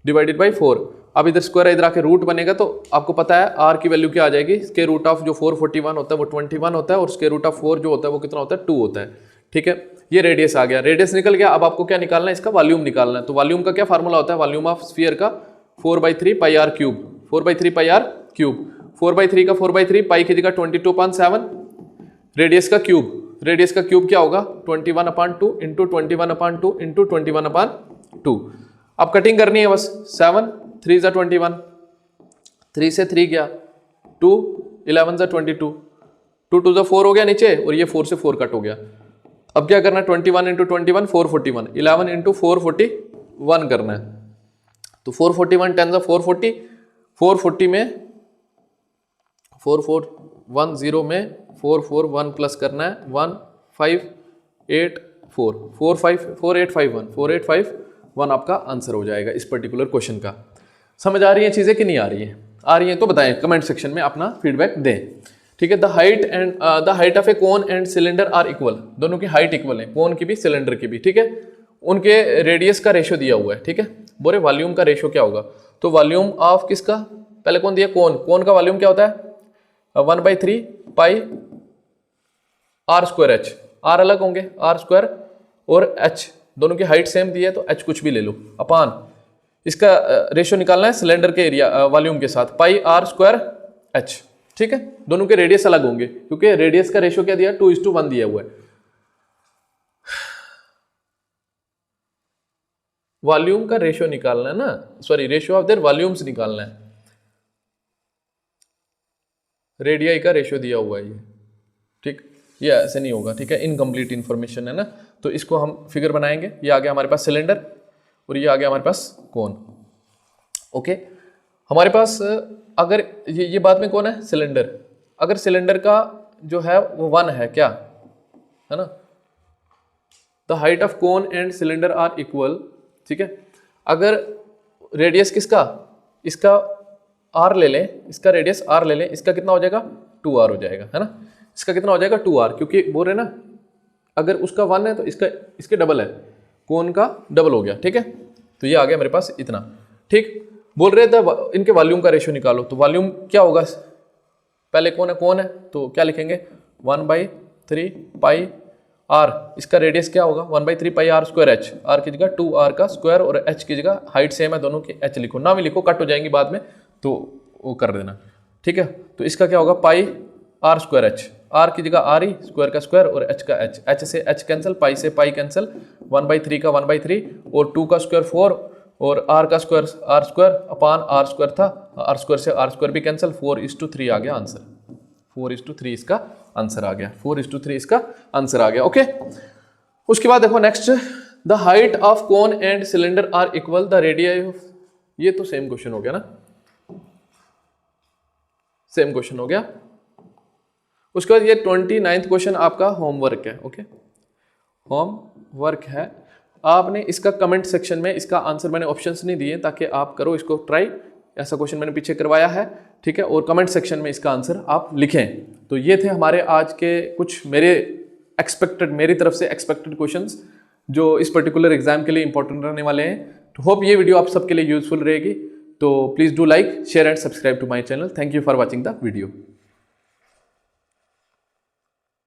डिवाइडेड बाई 4। अब इधर स्क्वायर इधर आके रूट बनेगा, तो आपको पता है आर की वैल्यू क्या आ जाएगी, स्क्वायर रूट ऑफ जो 441 होता है वो 21 होता है, और स्क्वायर रूट ऑफ 4 जो होता है वो कितना होता है 2 होता है। ठीक है, ये रेडियस आ गया, रेडियस निकल गया। अब आपको क्या निकालना है, इसका वॉल्यूम निकालना है। तो वॉल्यूम का क्या फार्मूला होता है, वॉल्यूम ऑफ स्फीयर का 4/3 pi r cube, 4/3 pi r cube, 4/3 का 4/3, पाई की जगह 22.7, रेडियस का क्यूब, रेडियस का क्यूब क्या होगा 21/2 इंटू 21/2 इंटू 21/2। अब कटिंग करनी है बस, 7 3 ज़ा 21, 3 से 3 गया, 2 11 ज़ा 22, 2 2 ज़ा 4 हो गया नीचे, और ये 4 से 4 कट हो गया। अब क्या करना है 21 इंटू 21 441, 11 इंटू 441 करना है। तो 441 10 ज़ा 440, 440 में 4410 में 441 प्लस करना है 1584, 4851, 4851 आपका आंसर हो जाएगा इस पर्टिकुलर क्वेश्चन का। समझ आ रही है चीज़ें कि नहीं आ रही है? आ रही है तो बताएं, कमेंट सेक्शन में अपना फीडबैक दें। ठीक है, the height of a cone and cylinder are equal, दोनों की हाइट इक्वल है, कोन की भी सिलेंडर की भी। ठीक है, उनके रेडियस का रेशो दिया हुआ है। ठीक है, बोले वॉल्यूम का रेशो क्या होगा, तो वॉल्यूम ऑफ किसका, पहले कौन दिया, कोन, कोन का वॉल्यूम क्या होता है 1/3 पाई आर स्क्वायर एच, आर अलग होंगे, आर स्क्वायर और एच दोनों की हाइट सेम दी है तो एच कुछ भी ले लो, अपान इसका रेशो निकालना है सिलेंडर के एरिया वॉल्यूम के साथ, पाई आर स्क्वायर एच। ठीक है, दोनों के रेडियस अलग होंगे क्योंकि रेडियस का रेशो क्या दिया 2:1 दिया हुआ है। वॉल्यूम का रेशो निकालना है ना, sorry ratio of their volumes निकालना है, रेडियाई का रेशो दिया हुआ है ये। ठीक, ये ऐसे नहीं होगा। ठीक है, इनकम्प्लीट इंफॉर्मेशन है ना, तो इसको हम फिगर बनाएंगे। ये आ गया हमारे पास सिलेंडर, और ये आ गया हमारे पास कोन। ओके, हमारे पास अगर ये बाद में कौन है, सिलेंडर। अगर सिलेंडर का जो है वो 1 है, क्या है ना, the height of cone and cylinder are equal, ठीक है। अगर रेडियस किसका, इसका r ले लें, इसका रेडियस r ले लें, इसका कितना हो जाएगा 2r हो जाएगा, है ना। इसका कितना हो जाएगा 2r, क्योंकि बोल रहे ना अगर उसका 1 है तो इसका इसके डबल है, कोन का डबल हो गया, ठीक है। तो ये आ गया मेरे पास इतना, ठीक। बोल रहे थे इनके वॉल्यूम का रेशियो निकालो, तो वॉल्यूम क्या होगा, पहले कौन है तो क्या लिखेंगे 1/3 पाई r, इसका रेडियस क्या होगा 1/3 पाई r स्क्वायर h, r की जगह 2r का स्क्वायर और h की जगह हाइट सेम है दोनों की, h लिखो, ना भी लिखो कट हो जाएंगी बाद में तो वो कर देना, ठीक है। तो इसका क्या होगा पाई r स्क्वायर h, r की जगह r ही, स्क्वायर का स्क्वायर और h का h, h से h कैंसिल, पाई से पाई कैंसिल, 1/3 का 1/3 और 2 का स्क्वायर 4 और r का square r square upon r square था, r स्क्वायर से r स्क्वायर भी कैंसिल, 4:3 आ गया आंसर, 4:3 इसका आंसर आ गया, 4:3 इसका आंसर आ गया। ओके, उसके बाद देखो next, the height of cone and cylinder are equal the radius of, ये तो सेम क्वेश्चन हो गया ना, सेम क्वेश्चन हो गया। उसके बाद ये 29th क्वेश्चन आपका होमवर्क है। ओके, होमवर्क है, आपने इसका कमेंट सेक्शन में इसका आंसर, मैंने ऑप्शंस नहीं दिए ताकि आप करो इसको ट्राई, ऐसा क्वेश्चन मैंने पीछे करवाया है, ठीक है, और कमेंट सेक्शन में इसका आंसर आप लिखें। तो ये थे हमारे आज के कुछ मेरी तरफ से एक्सपेक्टेड क्वेश्चंस जो इस पर्टिकुलर एग्जाम के लिए इंपॉर्टेंट रहने वाले हैं। तो होप ये वीडियो आप सबके लिए यूजफुल रहेगी। तो please do like, share and subscribe to my channel. Thank you for watching the video.